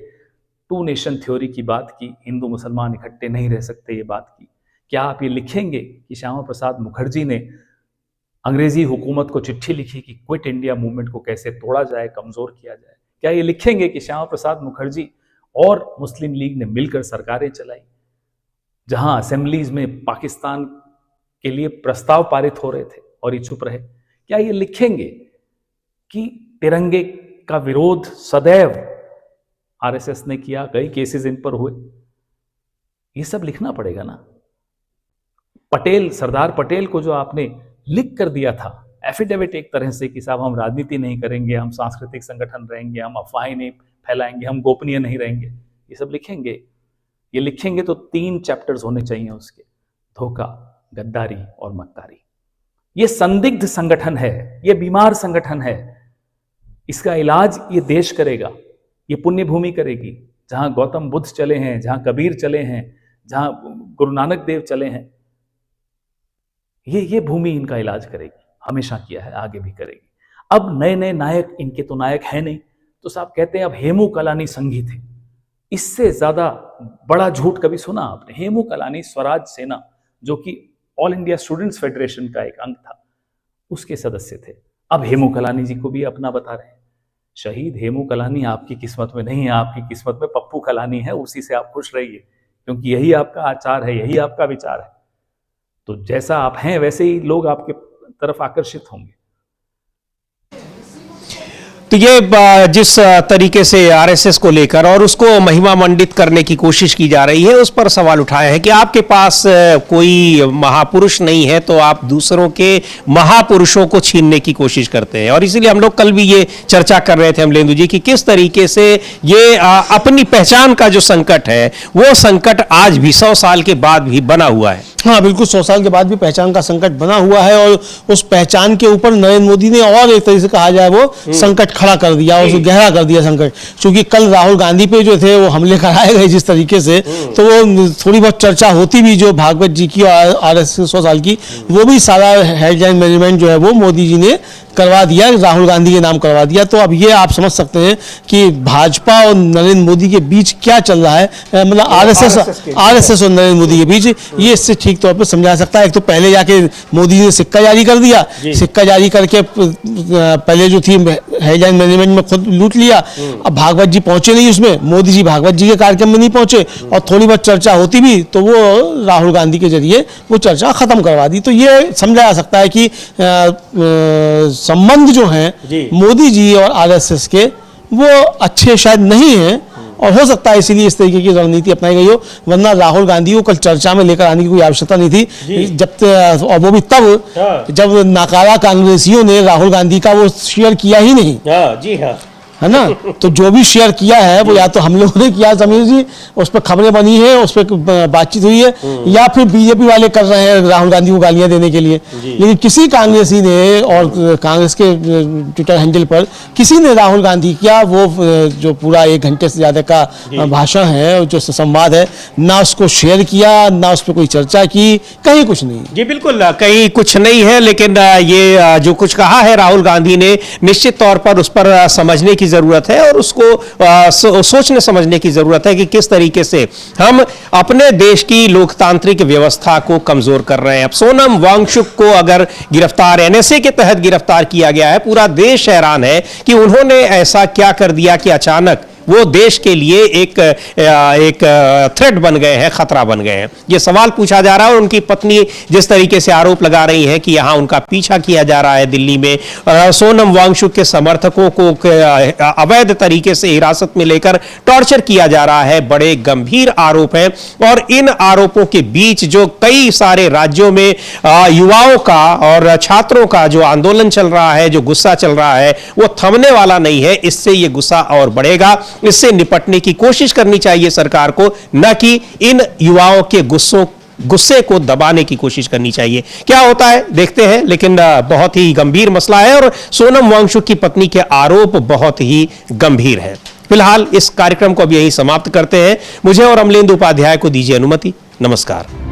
2 नेशन थ्योरी की बात की, हिंदू मुसलमान इकट्ठे नहीं रह सकते ये बात की? क्या आप ये लिखेंगे कि श्यामा प्रसाद मुखर्जी ने अंग्रेजी हुकूमत को चिट्ठी लिखी कि क्विट इंडिया मूवमेंट को कैसे तोड़ा जाए, कमजोर किया जाए? क्या ये लिखेंगे कि श्यामा प्रसाद मुखर्जी और मुस्लिम लीग ने मिलकर सरकारें चलाई, जहां असेंबलीज में पाकिस्तान के लिए प्रस्ताव पारित हो रहे थे और ये चुप रहे? क्या ये लिखेंगे कि तिरंगे का विरोध सदैव आरएसएस ने किया, कई केसेस इन पर हुए? ये सब लिखना पड़ेगा ना। पटेल, सरदार पटेल को जो आपने लिख कर दिया था एफिडेविट एक तरह से कि साहब हम राजनीति नहीं करेंगे, हम सांस्कृतिक संगठन रहेंगे, हम अफवाहें नहीं फैलाएंगे, हम गोपनीय नहीं रहेंगे, ये सब लिखेंगे? ये लिखेंगे तो 3 चैप्टर्स होने चाहिए उसके, धोखा, गद्दारी और मक्कारी। ये संदिग्ध संगठन है, ये बीमार संगठन है, इसका इलाज ये देश करेगा, ये पुण्य भूमि करेगी। जहां गौतम बुद्ध चले हैं, जहां कबीर चले हैं, जहां गुरु नानक देव चले हैं, ये भूमि इनका इलाज करेगी, हमेशा किया है, आगे भी करेगी। अब नए नए नायक, इनके तो नायक है नहीं, तो साहब कहते हैं अब हेमू कलानी संघी थे। इससे ज्यादा बड़ा झूठ कभी सुना आपने? हेमू कलानी स्वराज सेना, जो कि ऑल इंडिया स्टूडेंट्स फेडरेशन का एक अंग था, उसके सदस्य थे। अब हेमू कलानी जी को भी अपना बता रहे हैं। शहीद हेमू कलानी आपकी किस्मत में नहीं है, आपकी किस्मत में पप्पू कलानी है, उसी से आप खुश रहिए, क्योंकि यही आपका आचार है, यही आपका विचार है। तो जैसा आप हैं वैसे ही लोग आपके तरफ आकर्षित होंगे। तो ये जिस तरीके से आरएसएस को लेकर और उसको महिमा मंडित करने की कोशिश की जा रही है, उस पर सवाल उठाया है कि आपके पास कोई महापुरुष नहीं है तो आप दूसरों के महापुरुषों को छीनने की कोशिश करते हैं। और इसीलिए हम लोग कल भी ये चर्चा कर रहे थे अमलेंदु जी कि किस तरीके से ये अपनी पहचान का जो संकट है वो संकट आज भी 100 साल के बाद भी बना हुआ है। हाँ बिल्कुल, 100 साल के बाद भी पहचान का संकट बना हुआ है और उस पहचान के ऊपर नरेंद्र मोदी ने और एक तरीके से कहा जाए वो संकट खड़ा कर दिया और गहरा कर दिया संकट। क्योंकि कल राहुल गांधी पे जो थे वो हमले कराए गए जिस तरीके से, तो वो थोड़ी बहुत चर्चा होती भी जो भागवत जी की और RSS 100 साल की, वो भी सारा हेडलाइन मैनेजमेंट जो है वो मोदी जी ने करवा दिया, राहुल गांधी के नाम करवा दिया। तो अब ये आप समझ सकते हैं कि भाजपा और नरेंद्र मोदी के बीच क्या चल रहा है, मतलब RSS और नरेंद्र मोदी के बीच, ये इससे ठीक तौर पर समझा सकता है। एक तो पहले जाके मोदी ने सिक्का जारी कर दिया, सिक्का जारी करके पहले जो थी हेडलाइन मैनेजमेंट में खुद लूट लिया। अब भागवत जी पहुंचे नहीं उसमें, मोदी जी भागवत जी के कार्यक्रम में नहीं पहुंचे और थोड़ी बहुत चर्चा होती भी तो वो राहुल गांधी के जरिए वो चर्चा खत्म करवा दी। तो ये समझा जा सकता है कि संबंध जो हैं मोदी जी और RSS के वो अच्छे शायद नहीं हैं और हो सकता है इसीलिए इस तरीके की रणनीति अपनाई गई हो, वरना राहुल गांधी को कल चर्चा में लेकर आने की कोई आवश्यकता नहीं थी। जब और वो भी तब जब नाकारा कांग्रेसियों ने राहुल गांधी का वो शेयर किया ही नहीं। जी हाँ, है ना, तो जो भी शेयर किया है वो या तो हम लोगों ने किया, समीर जी, उस पर खबरें बनी है, उस पर बातचीत हुई है, या फिर बीजेपी वाले कर रहे हैं राहुल गांधी को गालियां देने के लिए। लेकिन किसी कांग्रेसी ने और कांग्रेस के ट्विटर हैंडल पर किसी ने राहुल गांधी किया वो जो पूरा 1 घंटे से ज्यादा का भाषण है, जो संवाद है, ना उसको शेयर किया, ना उस पर कोई चर्चा की, कहीं कुछ नहीं। जी बिल्कुल, कहीं कुछ नहीं है। लेकिन ये जो कुछ कहा है राहुल गांधी ने, निश्चित तौर पर उस पर समझने की जरूरत है और उसको सोचने समझने की जरूरत है कि किस तरीके से हम अपने देश की लोकतांत्रिक व्यवस्था को कमजोर कर रहे हैं। अब सोनम वांगचुक को अगर गिरफ्तार NSA के तहत गिरफ्तार किया गया है, पूरा देश हैरान है कि उन्होंने ऐसा क्या कर दिया कि अचानक वो देश के लिए एक थ्रेट बन गए हैं, खतरा बन गए हैं। ये सवाल पूछा जा रहा है और उनकी पत्नी जिस तरीके से आरोप लगा रही है कि यहां उनका पीछा किया जा रहा है दिल्ली में, सोनम वांगचुक के समर्थकों को अवैध तरीके से हिरासत में लेकर टॉर्चर किया जा रहा है, बड़े गंभीर आरोप हैं। और इन आरोपों के बीच जो कई सारे राज्यों में युवाओं का और छात्रों का जो आंदोलन चल रहा है, जो गुस्सा चल रहा है, वो थमने वाला नहीं है। इससे ये गुस्सा और बढ़ेगा, इससे निपटने की कोशिश करनी चाहिए सरकार को, न कि इन युवाओं के गुस्से को दबाने की कोशिश करनी चाहिए। क्या होता है देखते हैं, लेकिन बहुत ही गंभीर मसला है और सोनम वांगचुक की पत्नी के आरोप बहुत ही गंभीर है। फिलहाल इस कार्यक्रम को अब यहीं समाप्त करते हैं। मुझे और अमलेंदु उपाध्याय को दीजिए अनुमति। नमस्कार।